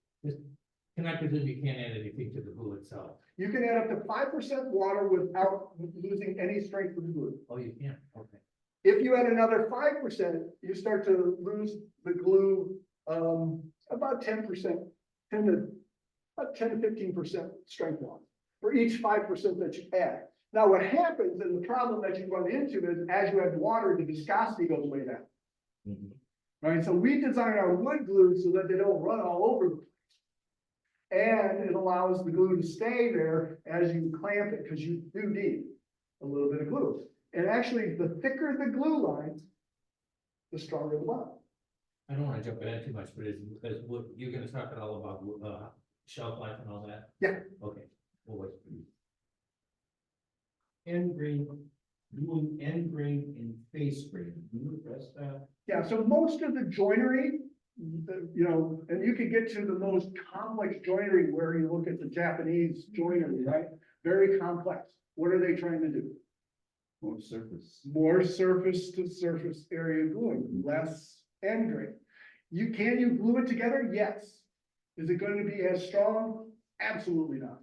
Can I presume you can't add anything to the glue itself? You can add up to 5% water without losing any strength of the glue. Oh, you can, okay. If you add another 5%, you start to lose the glue, about 10%, about 10 to 15% strength loss for each 5% that you add. Now, what happens, and the problem that you run into is as you add water, the viscosity goes way down. Mhm. Right, so we design our wood glues so that they don't run all over the place. And it allows the glue to stay there as you clamp it, because you do need a little bit of glue. And actually, the thicker the glue line, the stronger the bond. I don't wanna jump ahead too much, but what, you're gonna talk at all about, shelf life and all that? Yeah. Okay, well, wait. End grain, doing end grain and face grain, can you address that? Yeah, so most of the joinery, and you can get to the most complex joinery where you look at the Japanese joinery, right? Very complex. What are they trying to do? More surface. More surface to surface area gluing, less end grain. Can you glue it together? Yes. Is it going to be as strong? Absolutely not.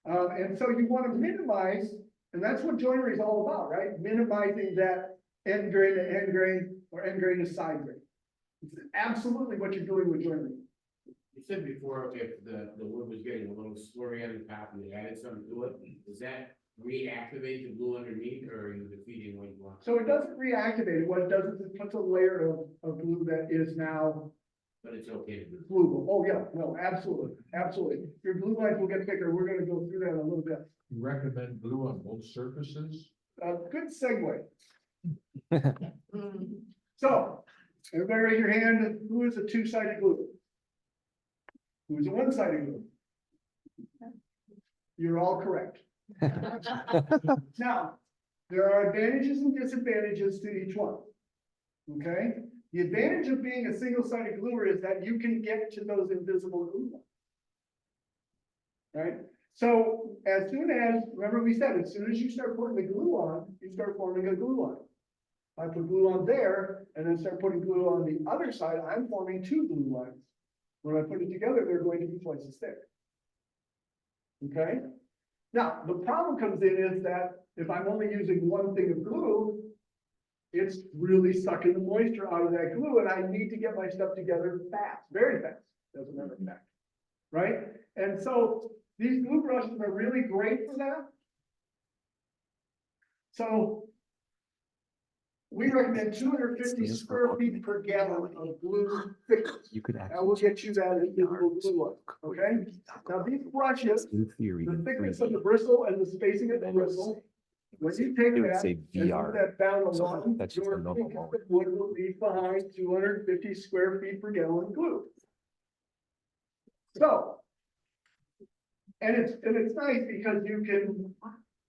And so you want to minimize, and that's what joinery is all about, right? Minimizing that end grain to end grain or end grain to side grain. It's absolutely what you're doing with joinery. You said before, if the wood was getting a little slurry on the top and they added something to it, does that reactivate the glue underneath, or are you defeating what you want? So it doesn't reactivate it. What it does is it puts a layer of glue that is now But it's okay to do. gluable. Oh, yeah, no, absolutely, absolutely. Your glue lines will get thicker. We're gonna go through that in a little bit. You recommend glue on both surfaces? Good segue. So, everybody raise your hand. Who is a two-sided glue? Who's a one-sided glue? You're all correct. Now, there are advantages and disadvantages to each one. Okay? The advantage of being a single-sided gluer is that you can get to those invisible glue lines. Right? So as soon as, remember we said, as soon as you start putting the glue on, you start forming a glue line. I put glue on there and then start putting glue on the other side, I'm forming two glue lines. When I put it together, they're going to be twice as thick. Okay? Now, the problem comes in is that if I'm only using one thing of glue, it's really sucking the moisture out of that glue, and I need to get my stuff together fast, very fast, as a matter of fact. Right? And so these glue brushes are really great for that. So we recommend 250 square feet per gallon of glue thickness. You could I actually. will get you that invisible glue line, okay? Now these brushes, In theory. the thickness of the bristle and the spacing of the bristle, when you take It would that say and put VR. that down So along, that's just your a normal thickness moment. of wood will leave behind 250 square feet per gallon of glue. So, and it's nice because you can,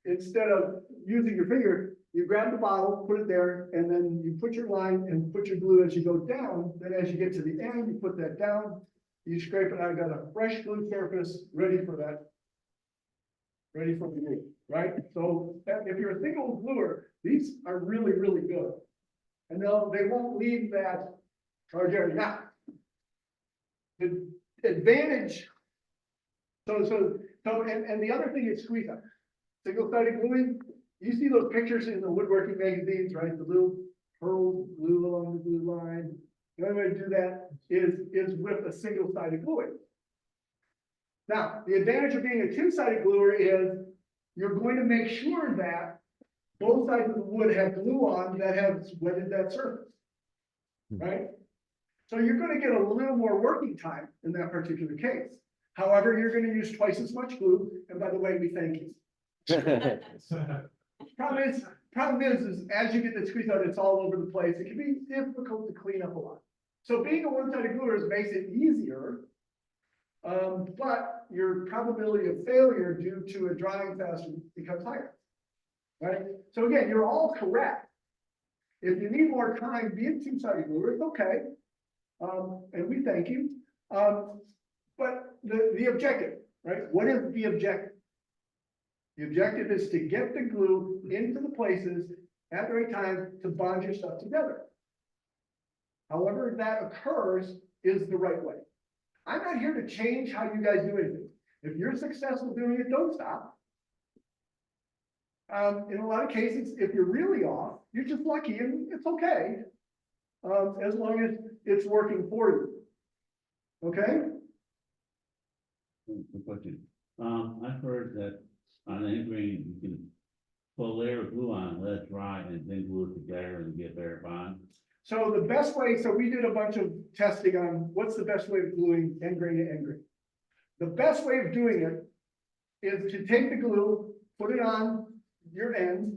instead of using your finger, you grab the bottle, put it there, and then you put your line and put your glue as you go down. Then as you get to the end, you put that down, you scrape it, I've got a fresh glue surface ready for that. Ready for the glue, right? So if you're a single gluer, these are really, really good. And they won't leave that, or now, advantage. And the other thing is squeeze out. Single-sided gluing, you see those pictures in the woodworking magazines, right? The little pearl glue along the glue line. The only way to do that is with a single-sided gluing. Now, the advantage of being a two-sided gluer is you're going to make sure that both sides of the wood have glue on that has wetted that surface, right? So you're gonna get a little more working time in that particular case. However, you're gonna use twice as much glue, and by the way, we thank you. Problem is as you get the squeeze out, it's all over the place. It can be difficult to clean up a lot. So being a one-sided gluer makes it easier, but your probability of failure due to it drying faster becomes higher, right? So again, you're all correct. If you need more time, be a two-sided gluer, it's okay. And we thank you. But the objective, right? What is the objective? The objective is to get the glue into the places at the right time to bond your stuff together. However that occurs is the right way. I'm not here to change how you guys do anything. If you're successful doing it, don't stop. In a lot of cases, if you're really off, you're just lucky and it's okay. As long as it's working for you. Okay? Good question. I've heard that on an ingrain, you can put a layer of glue on, let it dry, and then glue it together and get a better bond. So the best way, so we did a bunch of testing on what's the best way of gluing end grain to end grain. The best way of doing it is to take the glue, put it on your ends,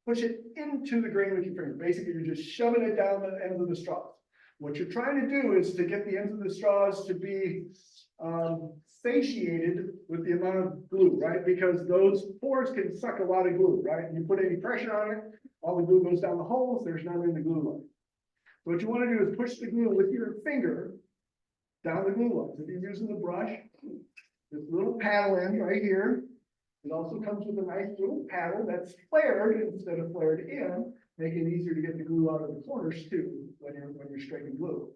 push it into the grain with your finger. Basically, you're just shoving it down the ends of the straws. What you're trying to do is to get the ends of the straws to be satiated with the amount of glue, right? Because those pores can suck a lot of glue, right? And you put any pressure on it, all the glue goes down the holes, there's none in the glue line. So what you want to do is push the glue with your finger down the glue lines. If you're using the brush, this little paddle end right here, it also comes with a nice little paddle that's flared instead of flared in, making it easier to get the glue out of the corners too when you're straightening glue.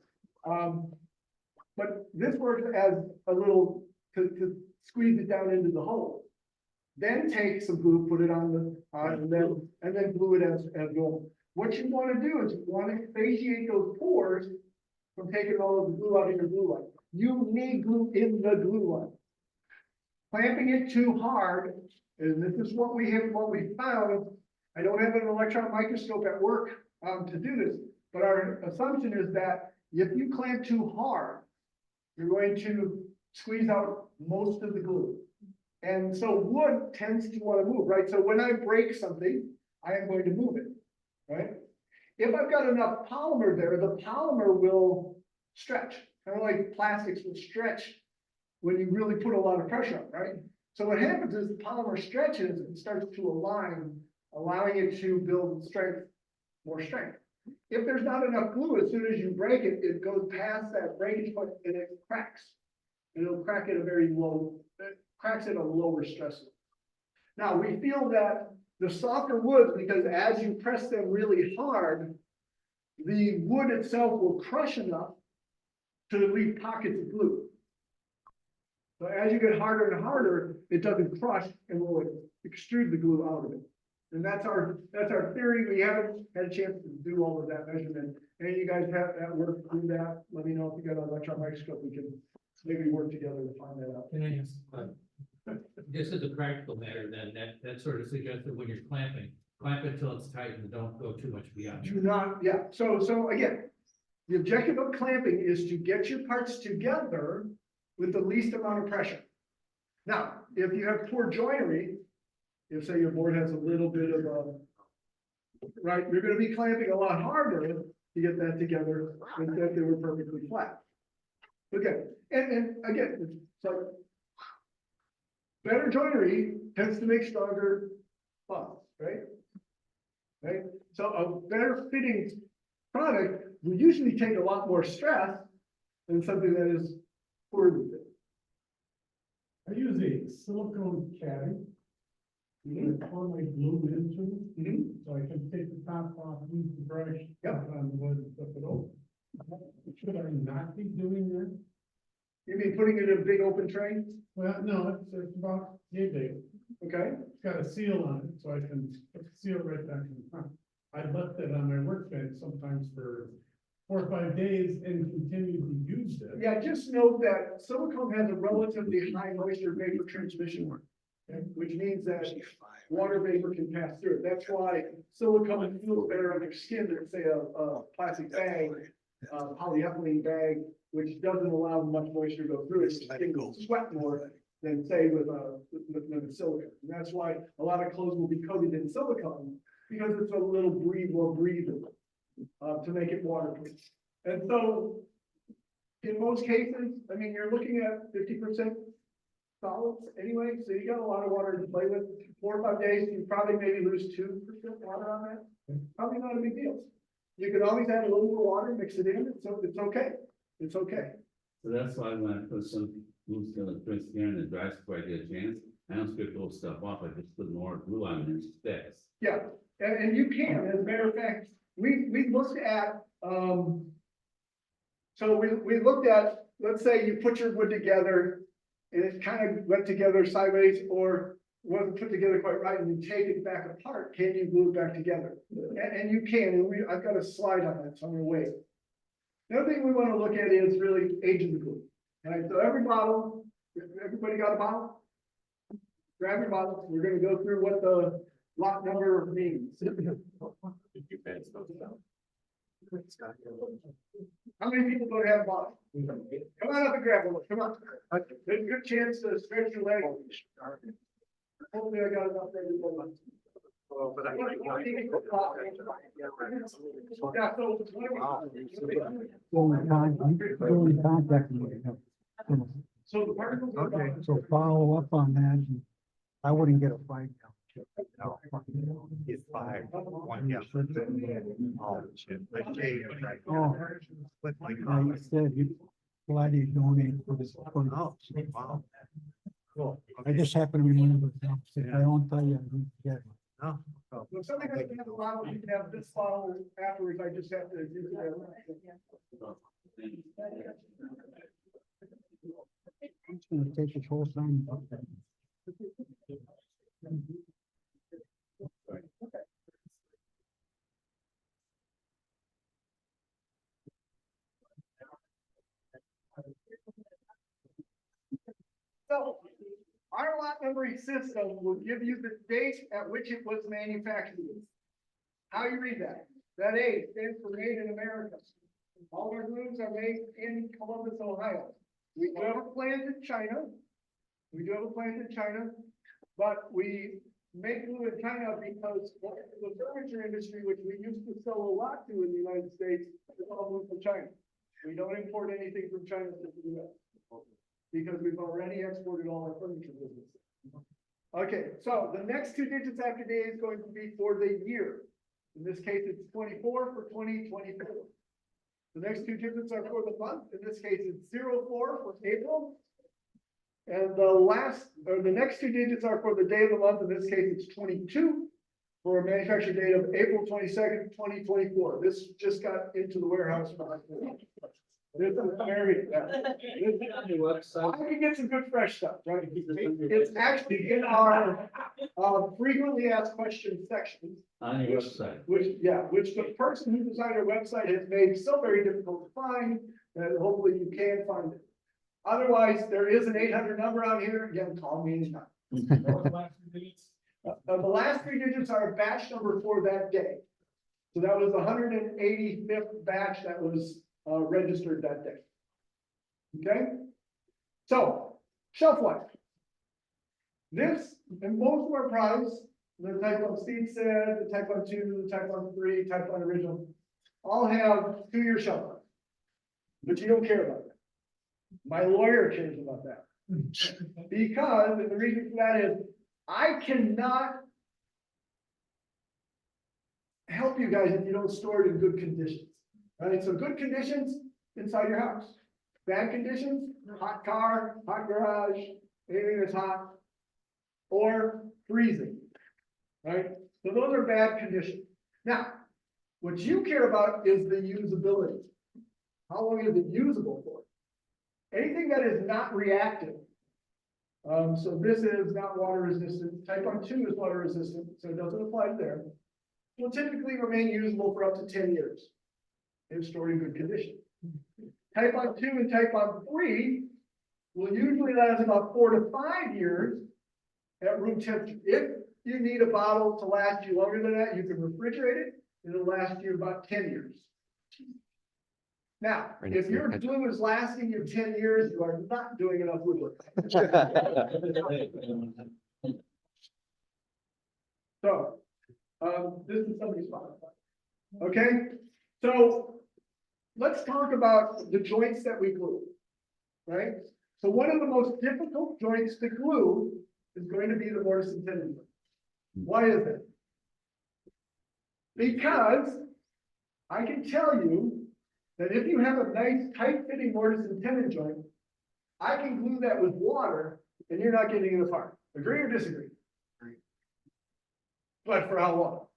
But this works as a little to squeeze it down into the hole. Then take some glue, put it on the and then glue it as normal. What you want to do is you want to satiate those pores from taking all of the glue out of your glue line. You need glue in the glue line. Clamping it too hard, and this is what we found. I don't have an electron microscope at work to do this, but our assumption is that if you clamp too hard, you're going to squeeze out most of the glue. And so wood tends to want to move, right? So when I break something, I am going to move it, right? If I've got enough polymer there, the polymer will stretch, kind of like plastics will stretch when you really put a lot of pressure on, right? So what happens is the polymer stretches and starts to align, allowing it to build strength, more strength. If there's not enough glue, as soon as you break it, it goes past that breakage point and it cracks. And it'll crack at a very low, it cracks at a lower stress level. Now we feel that the softer woods, because as you press them really hard, the wood itself will crush enough to leave pockets of glue. So as you get harder and harder, it doesn't crush and will extrude the glue out of it. And that's our theory. We haven't had a chance to do all of that measurement. And you guys have that work through that. Let me know if you got an electron microscope. We can maybe work together to find that out. Can I ask, just as a practical matter, then that sort of suggests that when you're clamping, clamp it till it's tight and don't go too much beyond. Do not, yeah. So again, the objective of clamping is to get your parts together with the least amount of pressure. Now, if you have poor joinery, if say your board has a little bit of a, right, you're going to be clamping a lot harder to get that together than if they were perfectly flat. Okay, and again, it's like better joinery tends to make stronger bonds, right? Right. So a better fitting product will usually take a lot more stress than something that is poorly fit. I use a silicone caddy. I pour my glue into it, so I can take the top off, use the brush, Yep. on the wood, and flip it over. Should I not be doing that? You mean putting it in a big open tray? Well, no, it's about yay big. Okay, It's got a seal on it, so I can put the seal right back in the front. I left it on my workbench sometimes for 4 or 5 days and continued to use it. yeah, just note that silicone has a relatively high moisture vapor transmission, okay, which means that water vapor can pass through it. That's why silicone feels better on your skin than say a plastic bag, polyethylene bag, which doesn't allow much moisture to go through it. Your skin will sweat more than say with a silicone. And that's why a lot of clothes will be coated in silicone because it's a little more breathable, to make it waterproof. And so in most cases, I mean, you're looking at 50% solids anyway, so you got a lot of water to play with. 4 or 5 days, you probably maybe lose 2% water on that. Probably not a big deal. You can always add a little more water, mix it in, so it's okay. It's okay. So that's why when I put some loose drinks here and it dries before I get a chance, I don't strip those stuff off, I just put more glue on it and it sticks. Yeah, and you can, as a matter of fact, we looked at, so we looked at, let's say you put your wood together and it kind of went together sideways or wasn't put together quite right and you take it back apart, can you glue it back together? And you can, and I've got a slide on that, so I'm gonna wait. The other thing we want to look at is really age of the glue. All right, so every bottle, everybody got a bottle? Grab your bottle, we're gonna go through what the lot number means. How many people don't have a bottle? Come on up and grab one, come on. There's a good chance to stretch your leg. Hopefully I got enough for everyone. Yeah, so the particles. Okay, so follow up on that. And I wouldn't get a fight. No, it's 5, 1 gallon. Oh, shit. Oh, But my yeah, you said you, glad you donated for this. Oh, wow. Cool. I just happen to remember, if I don't tell you, I don't forget. No. If somebody doesn't have a bottle, you can have this bottle afterwards, I just have to use it. I'm just gonna take this whole thing. So, our lot numbering system will give you the date at which it was manufactured. How you read that? That A stands for Made in America. All our glues are made in Columbus, Ohio. We do have a plant in China. But we make glue in China because the furniture industry, which we used to sell a lot to in the United States, is all moved from China. We don't import anything from China to the US. Because we've already exported all our furniture business. Okay, so the next 2 digits after day is going to be for the year. In this case, it's 24 for 2024. The next 2 digits are for the month. In this case, it's 04 for April. And the next 2 digits are for the day of the month. In this case, it's 22 for a manufactured date of April 22nd, 2024. This just got into the warehouse. This is very, I can get some good fresh stuff, right? It's actually in our frequently asked questions section. On your website. Which the person who designed our website has made so very difficult to find that hopefully you can find it. Otherwise, there is an 800 number on here. Again, call me anytime. The last 3 digits are a batch number for that day. So that was the 185th batch that was registered that day. Okay? So, shelf life. This, and most of our products, the TiteBond Seed Set, the TiteBond 2, the TiteBond 3, TiteBond Original, all have 2-year shelf life. But you don't care about that. My lawyer cares about that. Because, and the reason for that is, I cannot help you guys if you don't store it in good conditions. Right, so good conditions inside your house. Bad conditions, hot car, hot garage, anything that's hot, or freezing. Right, so those are bad conditions. Now, what you care about is the usability. How long is it usable for? anything that is not reactive. So this is not water resistant, TiteBond 2 is water resistant, so it doesn't apply to there. Will typically remain usable for up to 10 years. If stored in good condition. TiteBond 2 and TiteBond 3 will usually last about 4 to 5 years at room temperature. If you need a bottle to last you longer than that, you can refrigerate it. It'll last you about 10 years. Now, if your glue is lasting you 10 years, you are not doing enough woodwork. So, this is somebody's spot. Okay, so let's talk about the joints that we glue, right? So one of the most difficult joints to glue is going to be the mortise and tenon joint. Why is that? Because I can tell you that if you have a nice tight fitting mortise and tenon joint, I can glue that with water and you're not getting it apart. Agree or disagree? Agree. But for how long?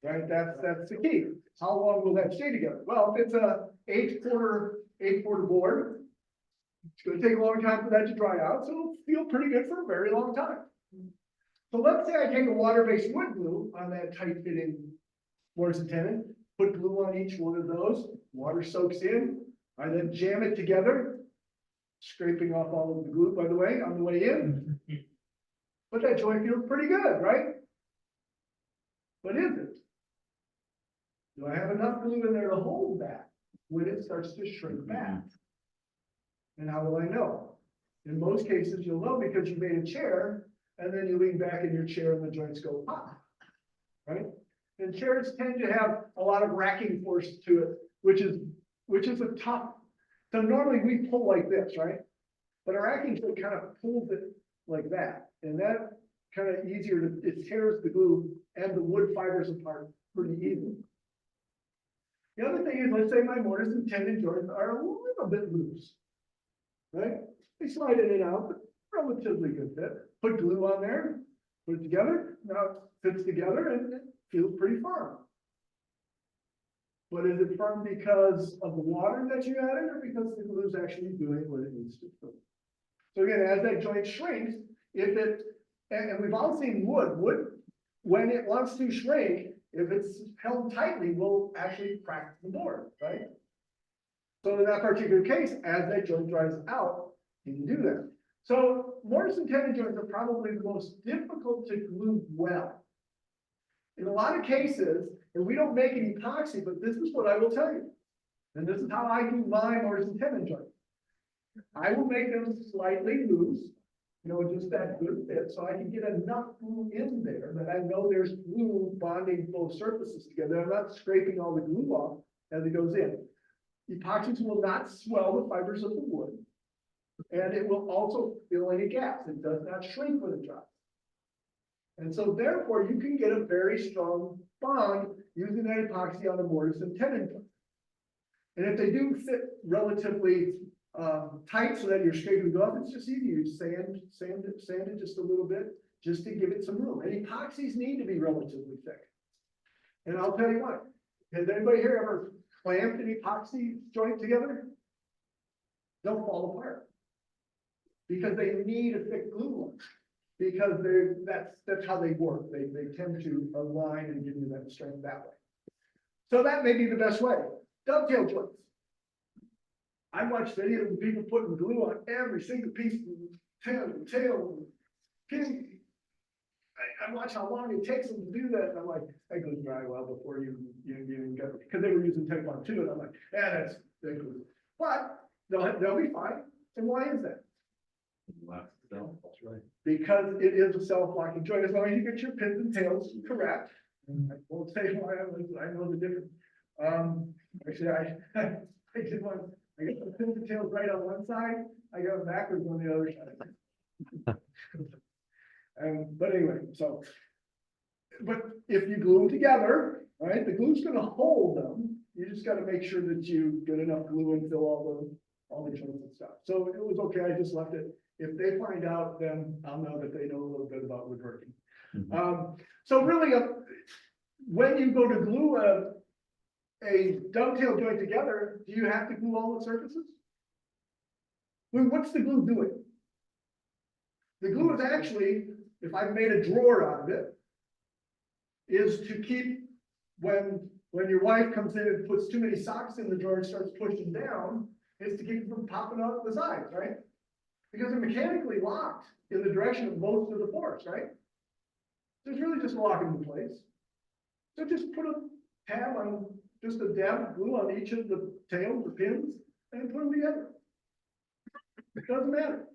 Right, that's the key. How long will that stay together? Well, if it's a eight quarter board, it's gonna take a long time for that to dry out, so it'll feel pretty good for a very long time. So let's say I take a water-based wood glue on that tight fitting mortise and tenon, put glue on each one of those, water soaks in, I then jam it together, scraping off all of the glue, by the way, on the way in. But that joint feels pretty good, right? But is it? Do I have enough glue in there to hold that when it starts to shrink back? And how will I know? In most cases, you'll know because you made a chair and then you lean back in your chair and the joints go pop, right? And chairs tend to have a lot of racking force to it, which is a tough. So normally we pull like this, right? But a racking foot kind of pulls it like that, and that kind of easier to, it tears the glue and the wood fibers apart pretty easily. The other thing is, let's say my mortise and tenon joints are a little bit loose, right? They slide in and out, but relatively good fit. Put glue on there, put it together, now it fits together and it feels pretty firm. But is it firm because of the water that you added or because the glue is actually doing what it needs to do? So again, as that joint shrinks, if it, and we've all seen wood, when it wants to shrink, if it's held tightly, will actually crack the board, right? So in that particular case, as that joint dries out, you can do that. So mortise and tenon joints are probably the most difficult to glue well. In a lot of cases, and we don't make an epoxy, but this is what I will tell you. And this is how I do my mortise and tenon joints. I will make them slightly loose, you know, just that good fit, so I can get enough glue in there that I know there's glue bonding both surfaces together. I'm not scraping all the glue off as it goes in. Epoxies will not swell the fibers of the wood, and it will also fill any gaps. It does not shrink when it dries. And so therefore, you can get a very strong bond using that epoxy on a mortise and tenon joint. And if they do fit relatively tight so that you're scraping it off, it's just easy. You sand it just a little bit just to give it some room. And epoxies need to be relatively thick. And I'll tell you what, has anybody here ever clamped an epoxy joint together? They'll fall apart because they need a thick glue on. Because that's how they work. They tend to align and give you that strength that way. So that may be the best way. Dovetail joints. I watched videos of people putting glue on every single piece of tail. I watch how long it takes them to do that, and I'm like, that goes dry well before you get it, because they were using TiteBond 2, and I'm like, yeah, that's glue. But they'll be fine. And why is that? That's right. Because it is a self-locking joint, as long as you get your pins and tails correct. And I won't say why I know the difference. Actually, I did one. I got the pins and tails right on one side. I got them backwards on the other side. But anyway, so, but if you glue them together, right, the glue's going to hold them. You just got to make sure that you get enough glue and fill all the joints and stuff. So it was okay. I just left it. If they find out, then I'll know that they know a little bit about woodworking. So really, when you go to glue a dovetail joint together, do you have to glue all the surfaces? Well, what's the glue doing? The glue is actually, if I've made a drawer out of it, is to keep, when your wife comes in and puts too many socks in the drawer and starts pushing down, is to keep it from popping out the sides, right? Because they're mechanically locked in the direction of most of the force, right? So it's really just locking in place. So just put a tab on, just a dab of glue on each of the tails, the pins, and put them together. It doesn't matter.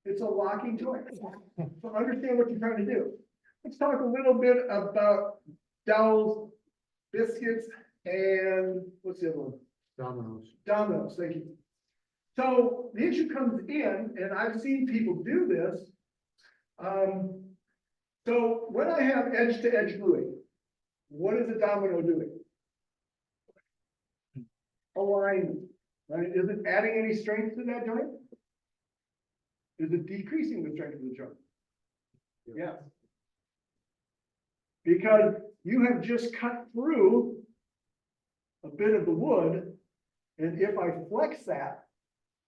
It's a locking joint. So understand what you're trying to do. Let's talk a little bit about dowels, biscuits, and what's the other one? Dominoes. Dominoes, thank you. So the issue comes in, and I've seen people do this. So when I have edge-to-edge gluing, what is a domino doing? Alignment, right? Is it adding any strength to that joint? Is it decreasing the strength of the joint? Yeah. Because you have just cut through a bit of the wood, and if I flex that,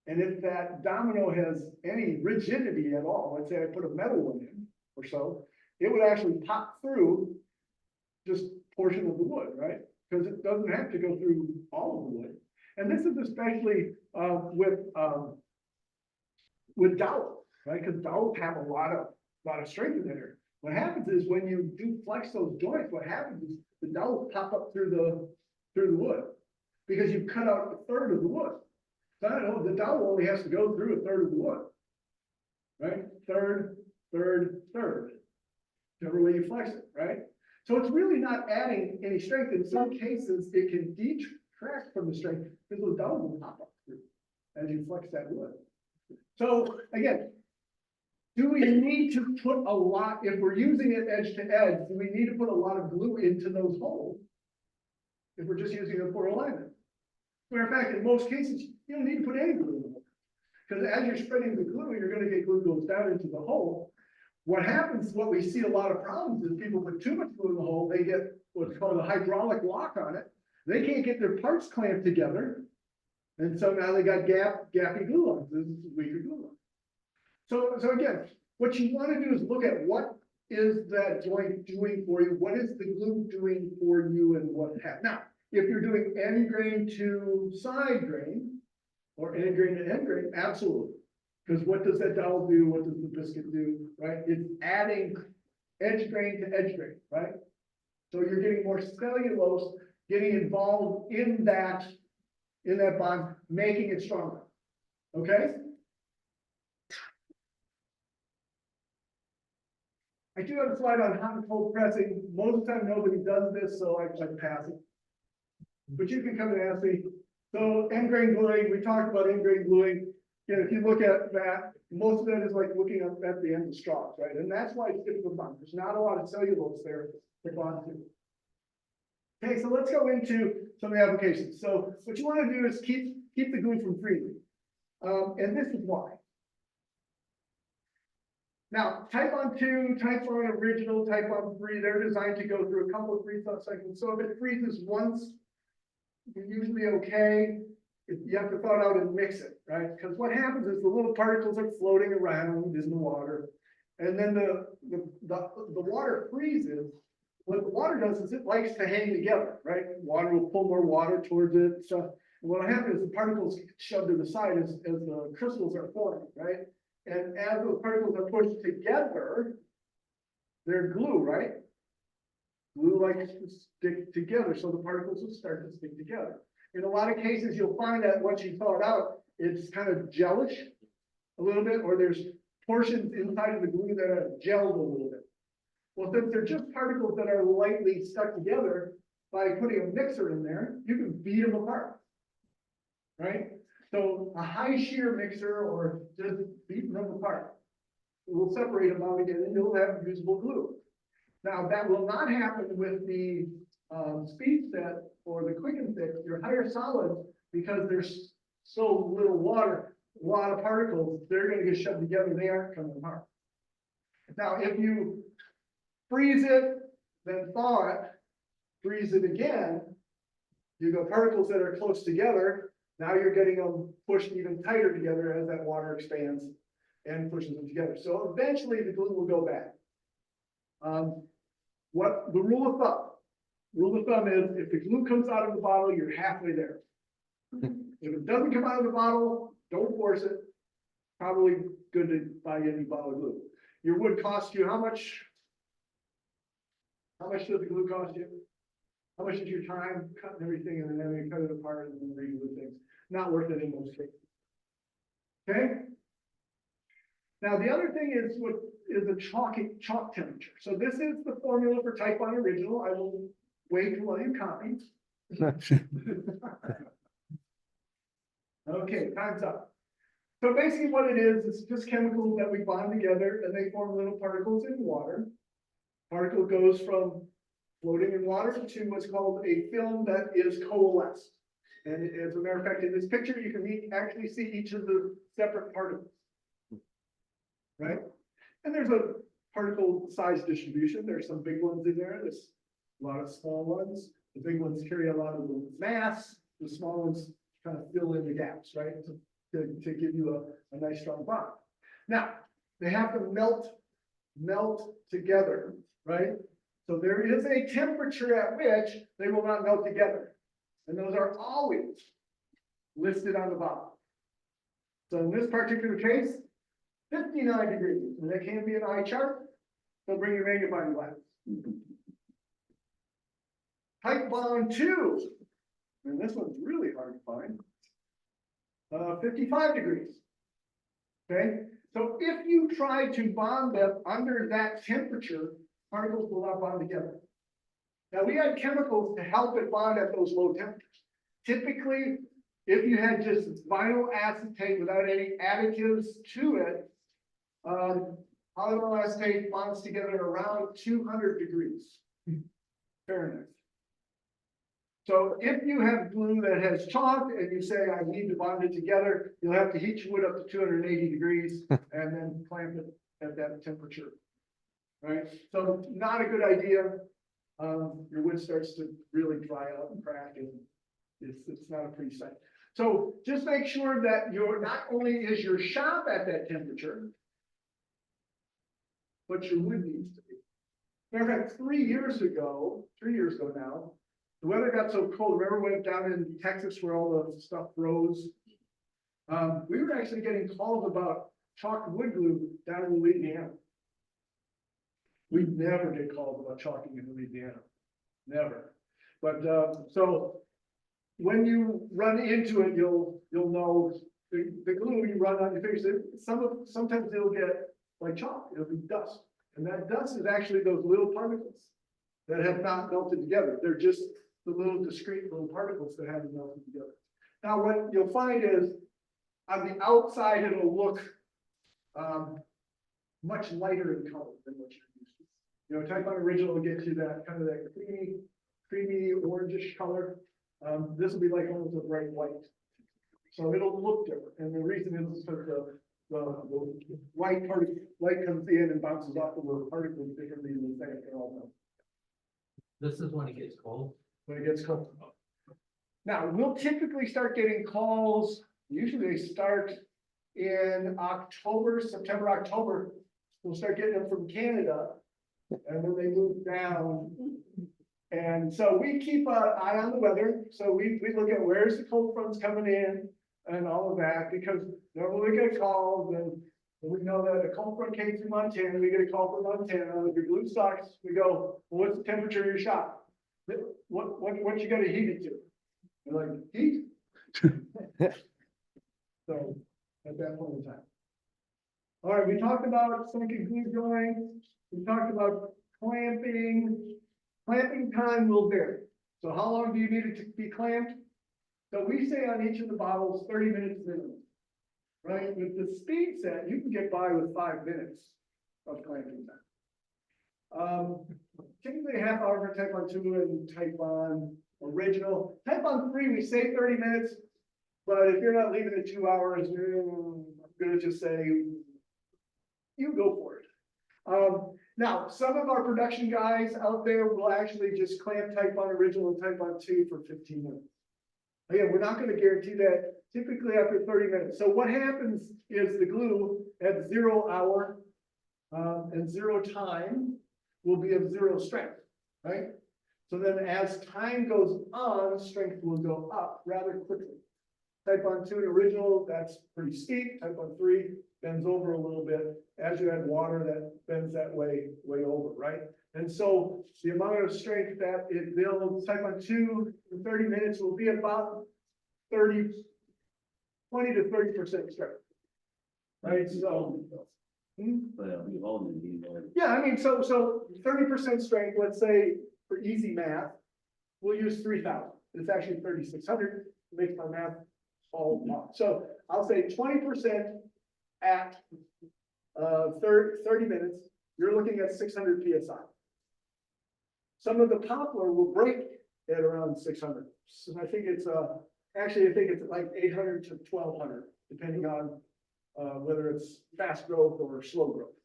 and if that domino has any rigidity at all, let's say I put a metal one in or so, it would actually pop through just portion of the wood, right? Because it doesn't have to go through all of the wood. And this is especially with dowels, right? Because dowels have a lot of strength in there. What happens is when you do flex those joints, what happens is the dowels pop up through the wood because you've cut out a third of the wood. So I don't know, the dowel only has to go through a third of the wood, right? Third, whichever way you flex it, right? So it's really not adding any strength. In some cases, it can detract from the strength because those dowels will pop up through as you flex that wood. So again, do we need to put a lot, if we're using it edge to edge, do we need to put a lot of glue into those holes? If we're just using it for alignment. Matter of fact, in most cases, you don't need to put any glue in the hole. Because as you're spreading the glue, you're going to get glue goes down into the hole. What happens, what we see a lot of problems is people put too much glue in the hole, they get what's called a hydraulic lock on it. They can't get their parts clamped together. And so now they got gappy glue lines. This is weaker glue line. So again, what you want to do is look at what is that joint doing for you? What is the glue doing for you and what have. Now, if you're doing end grain to side grain or end grain to end grain, absolutely. Because what does that dowel do? What does the biscuit do, right? It's adding edge grain to edge grain, right? So you're getting more cellulose, getting involved in that bond, making it stronger, okay? I do have a slide on hot and cold pressing. Most of the time, nobody does this, so I pass it. But you can come and ask me. So end grain gluing, we talked about end grain gluing. And if you look at that, most of that is like looking up at the end of straws, right? And that's why it's difficult to bond. There's not a lot of cellulose there to bond to. Okay, so let's go into some of the applications. So what you want to do is keep the glue from freezing. And this is why. Now, TiteBond 2, TiteBond Original, TiteBond 3, they're designed to go through a couple of freeze-thaw cycles. So if it freezes once, you're usually okay. You have to thaw it out and mix it, right? Because what happens is the little particles are floating around in the water. And then the water freezes. What the water does is it likes to hang together, right? Water will pull more water towards it. So and what happens is the particles get shoved to the side as the crystals are forming, right? And as those particles are pushed together, they're glue, right? Glue likes to stick together, so the particles will start to stick together. In a lot of cases, you'll find that once you thaw it out, it's kind of gelish a little bit, or there's portions inside of the glue that are gelled a little bit. Well, since they're just particles that are lightly stuck together, by putting a mixer in there, you can beat them apart, right? So a high shear mixer or just beating them apart, it will separate them out again and you'll have usable glue. Now that will not happen with the speed set or the quick and fix, your higher solids, because there's so little water, a lot of particles, they're going to get shoved together, they aren't coming apart. Now if you freeze it, then thaw it, freeze it again, you got particles that are close together, Now you're getting them pushed even tighter together as that water expands and pushes them together. So eventually the glue will go bad. What the rule of thumb? Rule of thumb is if the glue comes out of the bottle, you're halfway there. If it doesn't come out of the bottle, don't force it. Probably good to buy any bottle of glue. Your wood costs you how much? How much does the glue cost you? How much is your time cutting everything and then having to cut it apart and then reglue things? Not worth it in most cases. Okay? Now, the other thing is what is the chalk temperature. So this is the formula for TiteBond Original. I will wait while you copy. Okay, time's up. So basically what it is just chemicals that we bond together and they form little particles in water. Particle goes from floating in water to what's called a film that is coalesced. And as a matter of fact, in this picture, you can actually see each of the separate particles. Right? And there's a particle size distribution. There's some big ones in there. There's a lot of small ones. The big ones carry a lot of the mass. The small ones kind of fill in the gaps, right? To give you a nice strong bond. Now, they have to melt together, right? So there is a temperature at which they will not melt together. And those are always listed on the bottom. So in this particular case, 59 degrees, and that can be an eye chart. So bring your magnifying glass. TiteBond 2, and this one's really hard to find. 55 degrees. Okay, so if you try to bond them under that temperature, particles will not bond together. Now we had chemicals to help it bond at those low temperatures. Typically, if you had just vinyl acetate without any additives to it, polyvinyl acetate bonds together around 200 degrees Fahrenheit. So if you have glue that has chalk and you say, I need to bond it together, you'll have to heat your wood up to 280 degrees and then clamp it at that temperature. Right? So not a good idea. Your wood starts to really dry out and crack and it's not a pretty sight. So just make sure that not only is your shop at that temperature, but your wood needs to be. Matter of fact, 3 years ago now, the weather got so cold. Remember when down in Texas where all the stuff froze? We were actually getting calls about chalk wood glue down in Louisiana. We never get calls about chalking in Louisiana. Never. But so when you run into it, you'll know the glue you run on your fingers. Sometimes it'll get like chalk. It'll be dust, and that dust is actually those little particles that have not melted together. They're just the little discrete little particles that haven't melted together. Now, what you'll find is on the outside, it'll look much lighter in color than what you're used to. You know, TiteBond Original will get you that kind of that creamy orangish color. This will be like almost a bright white. So it'll look different. And the reason is because the white light comes in and bounces off the little particles differently than the thing. This is when it gets cold. When it gets cold. Now, we'll typically start getting calls, usually they start in October, September, October. We'll start getting them from Canada, and then they move down. And so we keep an eye on the weather. So we look at where's the cold fronts coming in and all of that, because normally we get calls and we know that a cold front came through Montana, we get a call from Montana. If your glue sucks, we go, well, what's the temperature of your shop? What you gotta heat it to? You're like, heat? So at that point in time. All right, we talked about sinking glue joints. We talked about clamping. Clamping time will vary. So how long do you need it to be clamped? So we say on each of the bottles, 30 minutes minimum. Right? With the speed set, you can get by with 5 minutes of clamping time. Typically a half hour for TiteBond 2 and TiteBond Original. TiteBond 3, we say 30 minutes, but if you're not leaving it 2 hours, I'm gonna just say, you go for it. Now, some of our production guys out there will actually just clamp TiteBond Original and TiteBond 2 for 15 minutes. Again, we're not gonna guarantee that typically after 30 minutes. So what happens is the glue at 0 hour and 0 time will be of 0 strength, right? So then as time goes on, strength will go up rather quickly. TiteBond 2 and original, that's pretty steep. TiteBond 3 bends over a little bit. As you add water, that bends that way over, right? And so the amount of strength that it builds, TiteBond 2 in 30 minutes will be about 20 to 30% strength. Right, so. But it'll be holding it, you know. Yeah, I mean, so 30% strength, let's say, for easy math, we'll use 3,000. It's actually 3,600, makes my math all wrong. So I'll say 20% at 30 minutes, you're looking at 600 PSI. Some of the poplar will break at around 600. So I think it's actually, I think it's like 800 to 1,200, depending on whether it's fast growth or slow growth,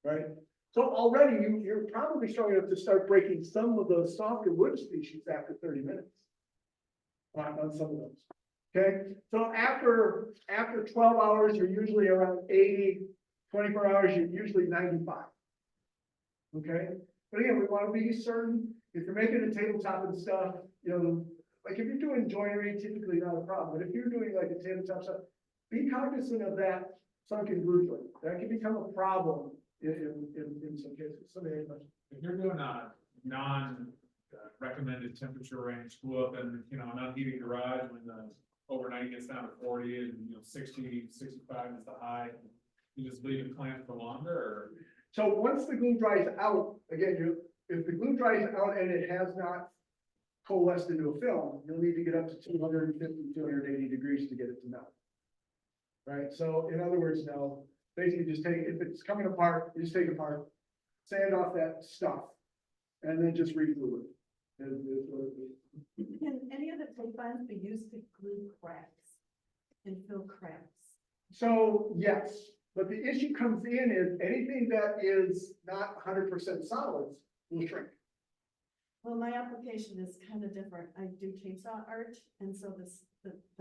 right? So already you're probably strong enough to start breaking some of those softer wood species after 30 minutes on some of those. Okay, so after 12 hours, you're usually around 80, 24 hours, you're usually 95. Okay, but again, we want to be certain if you're making a tabletop and stuff, you know, like if you're doing joinery, typically not a problem, but if you're doing like a tabletop stuff, be cognizant of that sunken groove joint. That can become a problem in some cases. Somebody has a question. If you're doing a non-recommended temperature range, go up and, you know, an unheated garage when the overnight gets down to 40 and, you know, 60, 65 is the high, you just leave it clamped for longer, or? So once the glue dries out, again, if the glue dries out and it has not coalesced into a film, you'll need to get up to 250, 280 degrees to get it to melt. Right, so in other words, now, basically just take, if it's coming apart, you just take it apart, sand off that stuff, and then just re-glue it. Is what it is. Can any of the TiteBonds be used to glue cracks and fill cracks? So, yes, but the issue comes in is anything that is not 100% solids will shrink. Well, my application is kind of different. I do chainsaw art, and so the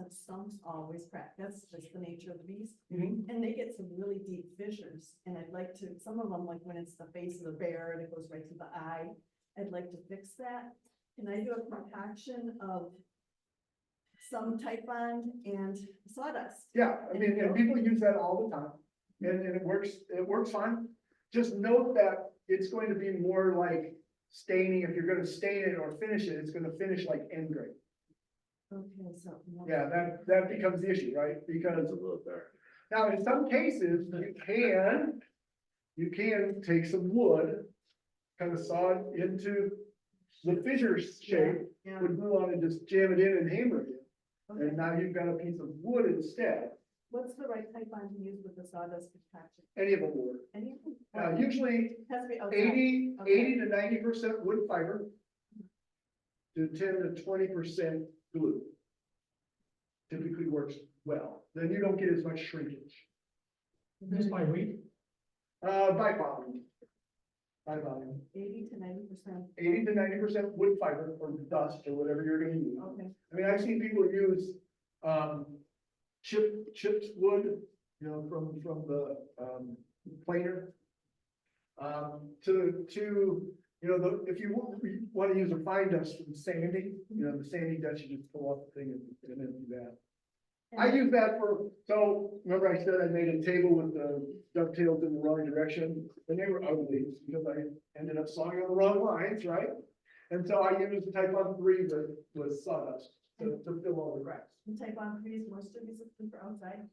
stumps always crack. That's just the nature of the beast. And they get some really deep fissures, and I'd like to, some of them, like when it's the face of the bear and it goes right to the eye, I'd like to fix that. Can I do a concoction of some TiteBond and sawdust? Yeah, I mean, and people use that all the time, and it works fine. Just note that it's going to be more like staining. If you're gonna stain it or finish it, it's gonna finish like end grade. Okay, so. Yeah, that becomes the issue, right? Because now in some cases, you can take some wood, kind of saw it into the fissure shape, Yeah, put glue on and just jam it in and hammer it in. okay. And now you've got a piece of wood instead. What's the right TiteBond to use with the sawdust concoction? Any of them will work. Any of them? Usually Has to be outside. 80 Okay. to 90% wood fiber to 10 to 20% glue. Typically works well. Then you don't get as much shrinkage. Just by weight? By volume. By volume. 80 to 90%. 80 to 90% wood fiber or dust or whatever you're gonna use. Okay. I mean, I've seen people use, chipped wood, you know, from the, planer. You know, if you want to use a fine dust from sanding, you know, the sanding dust, you just pull off the thing and then do that. I use that so remember I said I made a table with the dovetails in the wrong direction, and they were ugly because I ended up sawing on the wrong lines, right? And so I used the TiteBond 3 with sawdust to fill all the cracks. And TiteBond 3 is more resistant for outside.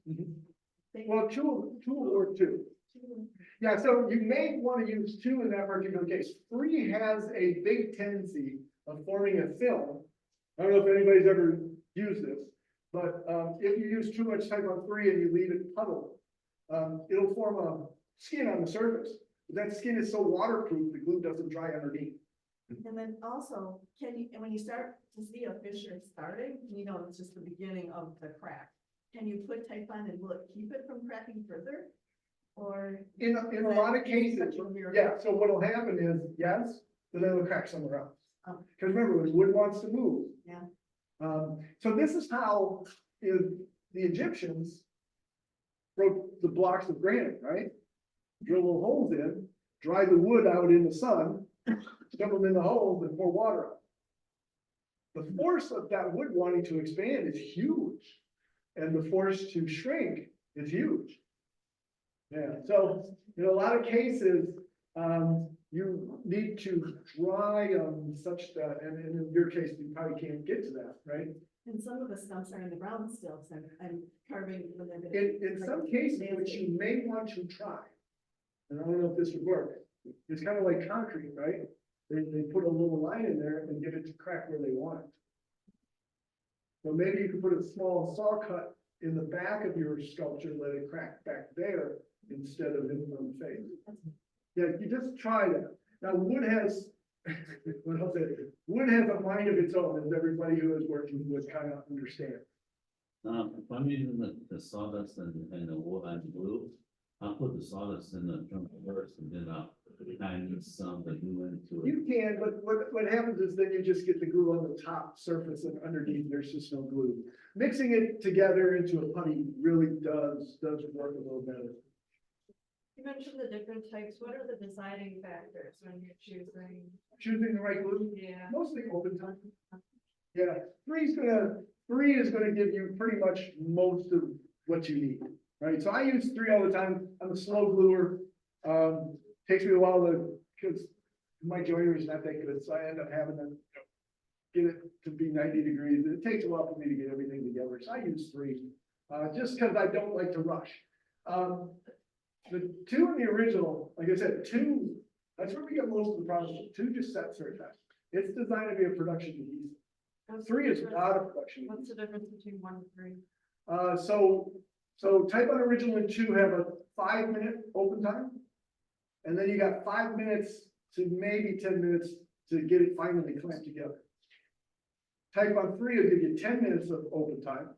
Thank Well, two or two. you. Yeah, so you may want to use 2 in that particular case. 3 has a big tendency of forming a film. I don't know if anybody's ever used this, but if you use too much TiteBond 3 and you leave it puddle, it'll form a skin on the surface. But that skin is so waterproof, the glue doesn't dry underneath. And then also, when you start to see a fissure starting, you know, it's just the beginning of the crack. Can you put TiteBond and will it keep it from cracking further? Or? In a lot of cases, yeah, so what'll happen is, yes, but then it'll crack somewhere else. Oh. Because remember, when wood wants to move. Yeah. So this is how the Egyptians broke the blocks of granite, right? Drill little holes in, dry the wood out in the sun, stuff them in the holes and pour water out. The force of that wood wanting to expand is huge, and the force to shrink is huge. Yeah, so in a lot of cases, you need to dry such that, and in your case, you probably can't get to that, right? And some of the stumps are in the ground still, so I'm carving. when they're gonna- In some cases, which you may want to try, and I don't know if this would work, it's kind of like concrete, right? They put a little line in there and get it to crack where they want it. So maybe you could put a small saw cut in the back of your sculpture, let it crack back there instead of in front of the face. Yeah, you just try that. Now, wood has, what else is it? Wood has a mind of its own, as everybody who is working with kind of understands. If I'm using the sawdust and the wood and glue, I'll put the sawdust in the drum first and then I'll kind of mix some of the glue into it. You can, but what happens is then you just get the glue on the top surface and underneath there's just no glue. Mixing it together into a putty really does work a little better. You mentioned the different types. What are the deciding factors when you're choosing? Choosing the right glue, Yeah. mostly open time. Yeah, three is gonna give you pretty much most of what you need, right? So I use 3 all the time. I'm a slow gluer. Takes me a while because my joiner is not that good, so I end up having to get it to be 90 degrees. It takes a while for me to get everything together, so I use 3, just because I don't like to rush. The 2 in the original, like I said, 2, that's where we get most of the problems. 2 just sets very fast. It's designed to be a production adhesive. 3 is not a production What's adhesive. the difference between 1 and 3? So TiteBond Original and 2 have a 5-minute open time. And then you got 5 minutes to maybe 10 minutes to get it finally clamped together. TiteBond 3 will give you 10 minutes of open time,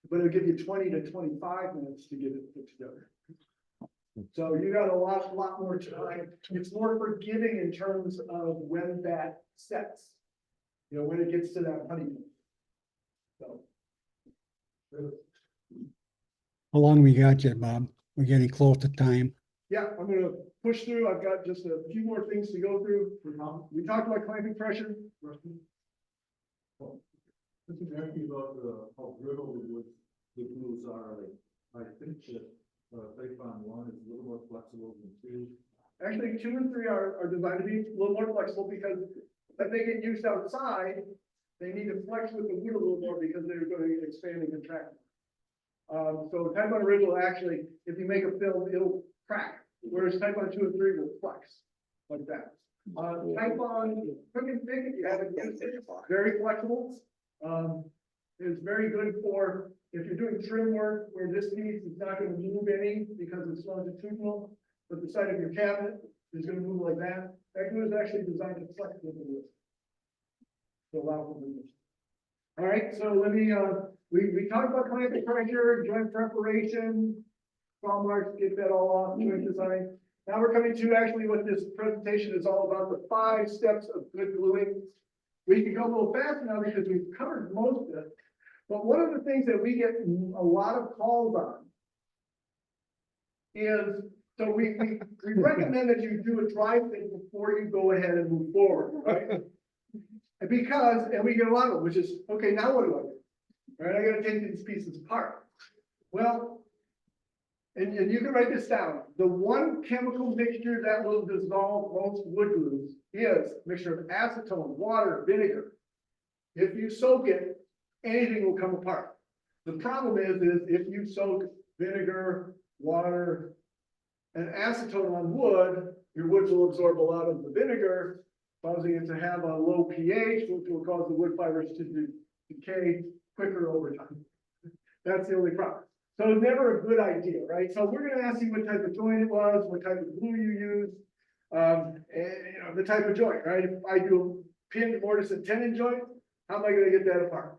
but it'll give you 20 to 25 minutes to get it put together. So you got a lot more time. It's more forgiving in terms of when that sets. You know, when it gets to that honeymoon. So. How long we got yet, Bob? We're getting close to time. Yeah, I'm gonna push through. I've got just a few more things to go through. We talked about clamping pressure. This is asking about how brittle the glues are, like, I think that, TiteBond 1 is a little more flexible than 2. Actually, 2 and 3 are designed to be a little more flexible because if they get used outside, they need to flex with the wood a little more because they're going to expand and contract. So TiteBond Original actually, if you make a film, it'll crack, whereas TiteBond 2 and 3 will flex like that. TiteBond, quick and thick, if you haven't used it, very flexible. It's very good for if you're doing trim work where this piece is not going to move any because it's longitudinal, but the side of your cabinet is going to move like that. That glue is actually designed to flex with the wood. To allow for movement. All right, so let me, we talked about clamping pressure, joint preparation, saw marks, get that all off, joint design. Now we're coming to actually what this presentation is all about, the 5 steps of good gluing. We can go a little fast now because we've covered most of it. But one of the things that we get a lot of calls on is, so we recommend that you do a dry fit before you go ahead and move forward, right? Because, and we get a lot of it, which is, okay, now what do I do? All right, I gotta take these pieces apart. Well, and you can write this down. The one chemical mixture that will dissolve most wood glues is a mixture of acetone, water, vinegar. If you soak it, anything will come apart. The problem is if you soak vinegar, water, and acetone on wood, your wood will absorb a lot of the vinegar, causing it to have a low pH, which will cause the wood fibers to decay quicker over time. That's the only problem. So it's never a good idea, right? So we're gonna ask you what type of joint it was, what type of glue you used, and you know, the type of joint, right? If I do a pin, mortise, and tenon joint, how am I gonna get that apart?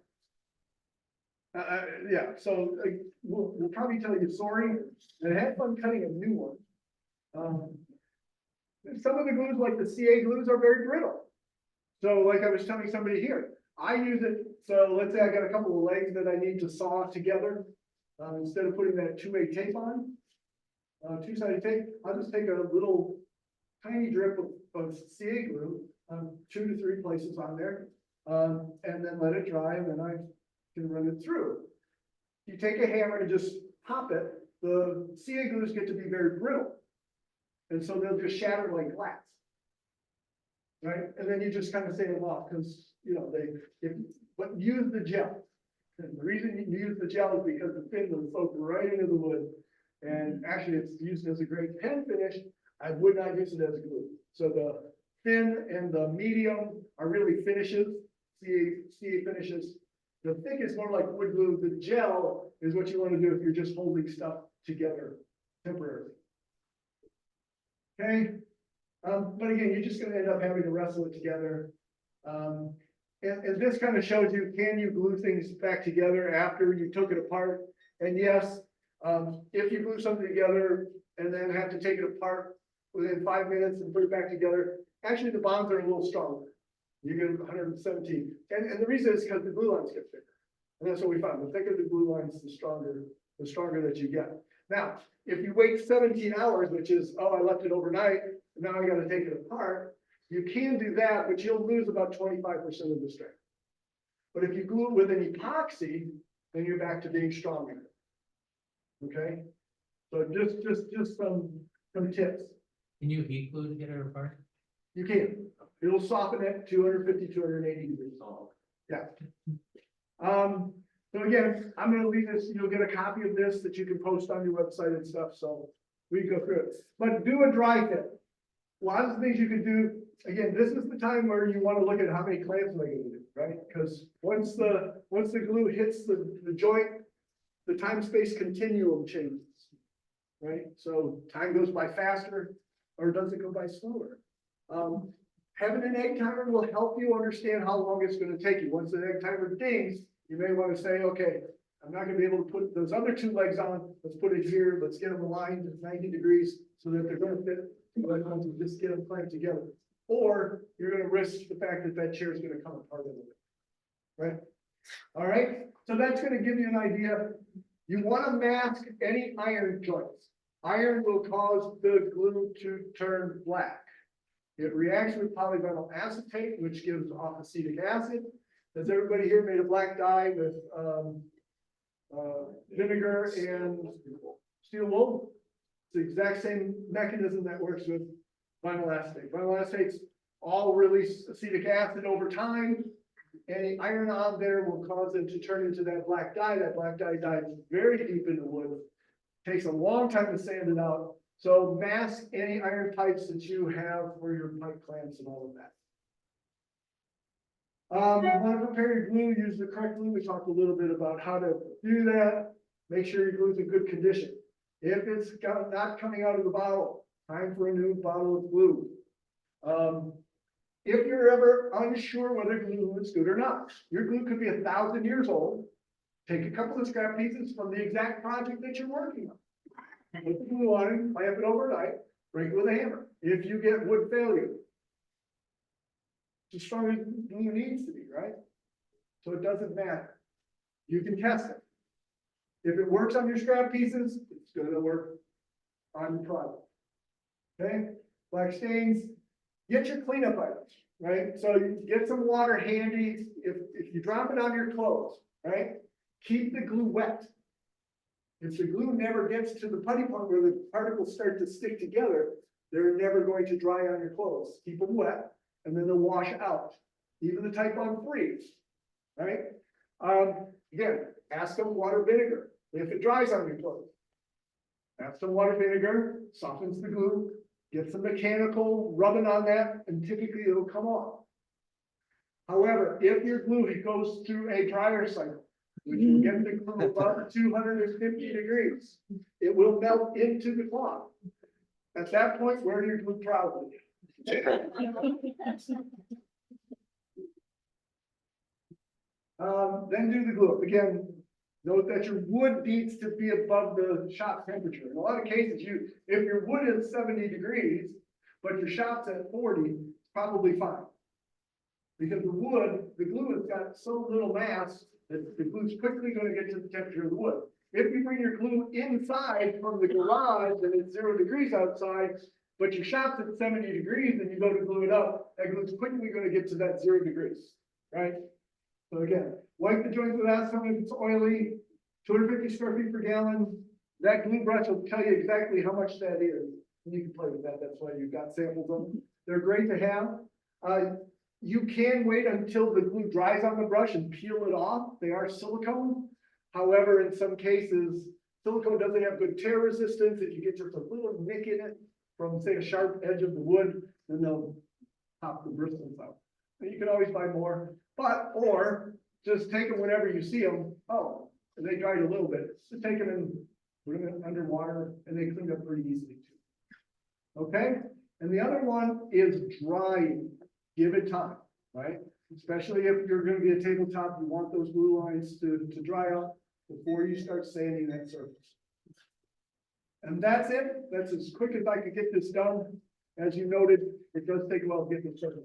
Yeah, so we'll probably tell you sorry, and have fun cutting a new one. Some of the glues, like the CA glues, are very brittle. So like I was telling somebody here, I use it, so let's say I got a couple of legs that I need to saw together. Instead of putting that two-way tape on, two-sided tape, I'll just take a little tiny drip of CA glue, 2 to 3 places on there. And then let it dry, and then I can run it through. You take a hammer and just pop it, the CA glues get to be very brittle. And so they'll just shatter like glass. Right, and then you just kind of save them off, because, you know, but use the gel. And the reason you use the gel is because the fin will soak right into the wood. And actually, it's used as a great pen finish. I would not use it as glue. So the thin and the medium are really finishes, CA finishes. The thick is more like wood glue. The gel is what you want to do if you're just holding stuff together temporarily. Okay, but again, you're just gonna end up having to wrestle it together. And this kind of shows you, can you glue things back together after you took it apart? And yes, if you glue something together and then have to take it apart within 5 minutes and put it back together, actually the bonds are a little stronger. You get 117. And the reason is because the glue lines get thicker. And that's what we found. The thicker the glue lines, the stronger that you get. Now, if you wait 17 hours, which is, oh, I left it overnight, now I got to take it apart. You can do that, but you'll lose about 25% of the strength. But if you glue it with an epoxy, then you're back to being stronger. Okay? So just some tips. Can you heat glue to get it apart? You can. It'll soften it 250, 280 degrees. Yeah. So again, I'm gonna leave this, you'll get a copy of this that you can post on your website and stuff, so we can go through it. But do a dry fit. A lot of the things you can do, again, this is the time where you want to look at how many clamps am I gonna do, right? Because once the glue hits the joint, the time-space continuum changes, right? So time goes by faster, or does it go by slower? Having an egg timer will help you understand how long it's gonna take you. Once the egg timer dings, you may want to say, okay, I'm not gonna be able to put those other 2 legs on, let's put it here, let's get them aligned at 90 degrees so that they're gonna fit, and just get them clamped together. Or you're gonna risk the fact that that chair is gonna come apart a little bit, right? All right, so that's gonna give you an idea. You wanna mask any iron joints. Iron will cause the glue to turn black. It reacts with polyvinyl acetate, which gives off acetic acid. Has everybody here made a black dye with vinegar and steel wool? It's the exact same mechanism that works with vinyl acetate. Vinyl acetates all release acetic acid over time. Any iron on there will cause it to turn into that black dye. That black dye dives very deep into wood. Takes a long time to sand it out. So mask any iron pipes that you have for your pipe clamps and all of that. You want to prepare your glue, use the correct glue. We talked a little bit about how to do that. Make sure your glue is in good condition. If it's not coming out of the bottle, time for a new bottle of glue. If you're ever unsure whether glue is good or not, your glue could be 1,000 years old. Take a couple of scrap pieces from the exact project that you're working on. Put the glue on it, clamp it overnight, break it with a hammer. If you get wood failure, it's as strong as glue needs to be, right? So it doesn't matter. You can test it. If it works on your scrap pieces, it's gonna work on the product. Okay, black stains, get your cleanup items, right? So you get some water handy. If you drop it on your clothes, right? Keep the glue wet. If the glue never gets to the putty point where the particles start to stick together, they're never going to dry on your clothes. Keep them wet, and then they'll wash out. Even the TiteBond freeze, right? Again, add some water vinegar if it dries on your clothes. Add some water vinegar, softens the glue, get some mechanical rubbing on that, and typically it'll come off. However, if your glue goes through a dryer cycle, which will get the glue above 250 degrees, it will melt into the cloth. At that point, wear your glue proudly. Then do the glue. Again, note that your wood needs to be above the shop temperature. In a lot of cases, if your wood is 70 degrees, but your shop's at 40, it's probably fine. Because the wood, the glue has got so little mass that the glue's quickly gonna get to the temperature of the wood. If you bring your glue inside from the garage and it's 0 degrees outside, but your shop's at 70 degrees and you go to glue it up, that glue's quickly gonna get to that 0 degrees, right? So again, wipe the joints with acetone if it's oily, 250 square feet per gallon. That glue brush will tell you exactly how much that is. And you can play with that, that's why you've got samples of them. They're great to have. You can wait until the glue dries on the brush and peel it off. They are silicone. However, in some cases, silicone doesn't have good tear resistance. If you get just a little nick in it from, say, a sharp edge of the wood, then they'll pop the bristles out. And you can always buy more, or just take them whenever you see them. Oh, and they dried a little bit. Just take them and put them in underwater and they clean up pretty easily too. Okay? And the other one is drying. Give it time, right? Especially if you're gonna be a tabletop, you want those glue lines to dry out before you start sanding that surface. And that's it. That's as quick as I could get this done. As you noted, it does take a while to get this surface.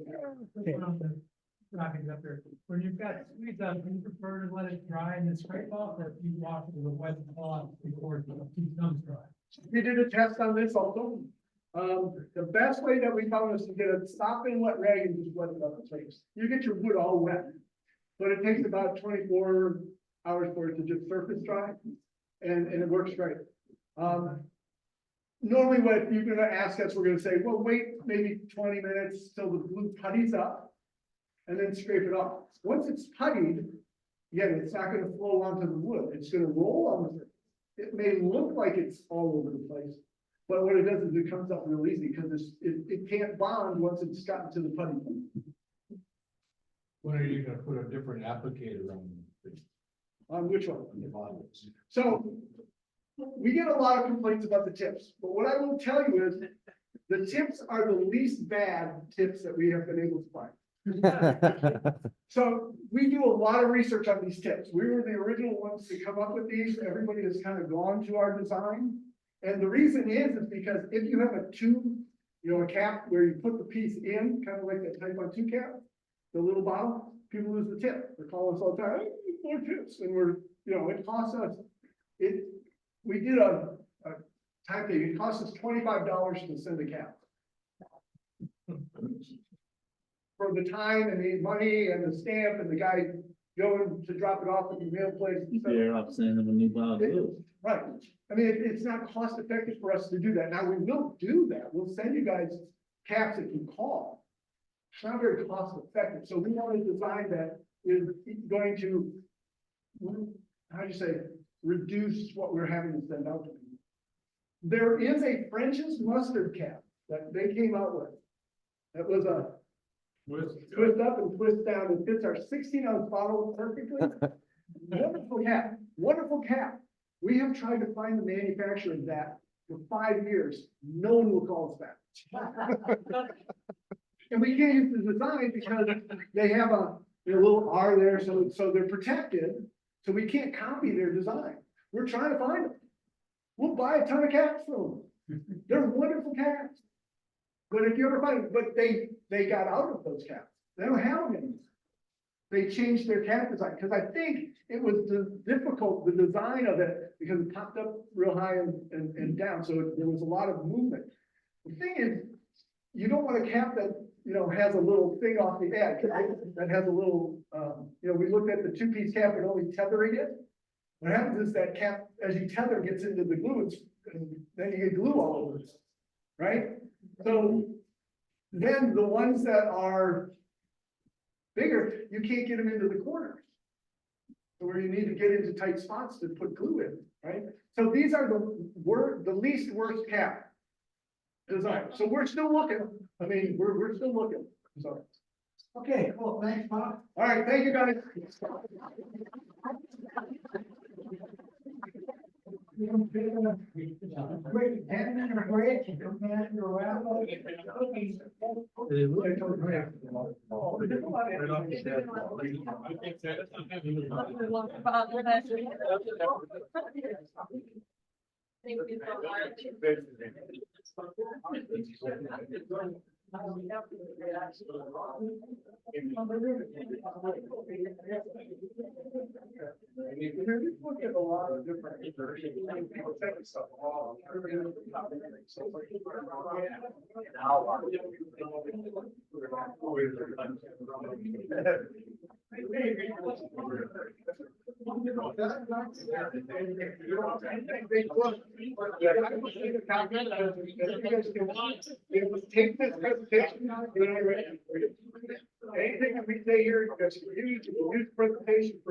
Rocking up there. When you've got squeeze out, do you prefer to let it dry and then scrape off, or if you wash it with a wet cloth before it becomes dry? We did a test on this also. The best way that we found is to get a stop and wet rag and just wet it up the place. You get your wood all wet, but it takes about 24 hours for it to just surface dry, and it works great. Normally what you're gonna ask us, we're gonna say, well, wait maybe 20 minutes till the glue putties up and then scrape it off. Once it's puttied, again, it's not gonna flow onto the wood. It's gonna roll on the surface. It may look like it's all over the place, but what it does is it comes up real easy because it can't bond once it's gotten to the putty. When are you gonna put a different applicator on? On which one? The bottles? So we get a lot of complaints about the tips, but what I will tell you is the tips are the least bad tips that we have been able to find. So we do a lot of research on these tips. We were the original ones to come up with these. Everybody has kind of gone to our design. And the reason is because if you have a tube, a cap where you put the piece in, kind of like the TiteBond 2 cap, the little bottle, people lose the tip. They're calling us all the time, hey, more tips. And it costs us, we did a time thing, it costs us $25 to send a cap. For the time and the money and the stamp and the guy going to drop it off at the mail place. Better off sending them a new bottle. Right. I mean, it's not cost effective for us to do that. Now, we will do that. We'll send you guys caps if you call. It's not very cost effective. So we want a design that is going to, how do you say, reduce what we're having to send out to people. There is a French's mustard cap that they came out with. That was a twist up and twist down. It fits our 16-ounce bottle perfectly. Wonderful cap, wonderful cap. We have tried to find the manufacturer of that for 5 years. No one will call us back. And we can't use the design because they have a little R there, so they're protected. So we can't copy their design. We're trying to find them. We'll buy a ton of caps from them. They're wonderful caps. But if you ever find, but they got out of those caps. They don't have them anymore. They changed their cap design because I think it was the design of it, because it popped up real high and down. So there was a lot of movement. The thing is, you don't want a cap that, has a little thing off the edge, right? That has a little, we looked at the 2-piece cap and only tethering it. What happens is that cap, as you tether, gets into the glue, and then you get glue all over it, right? So then the ones that are bigger, you can't get them into the corners. So where you need to get into tight spots to put glue in, right? So these are the least worst cap design. So we're still looking. I mean, we're still looking. So. Okay, cool, thanks, Bob. All right, thank you, guys. Quick 10-minute break, you come back, you're around. Thank you so much. Look at a lot of different. Take this presentation. Anything that we say here, because you use presentation for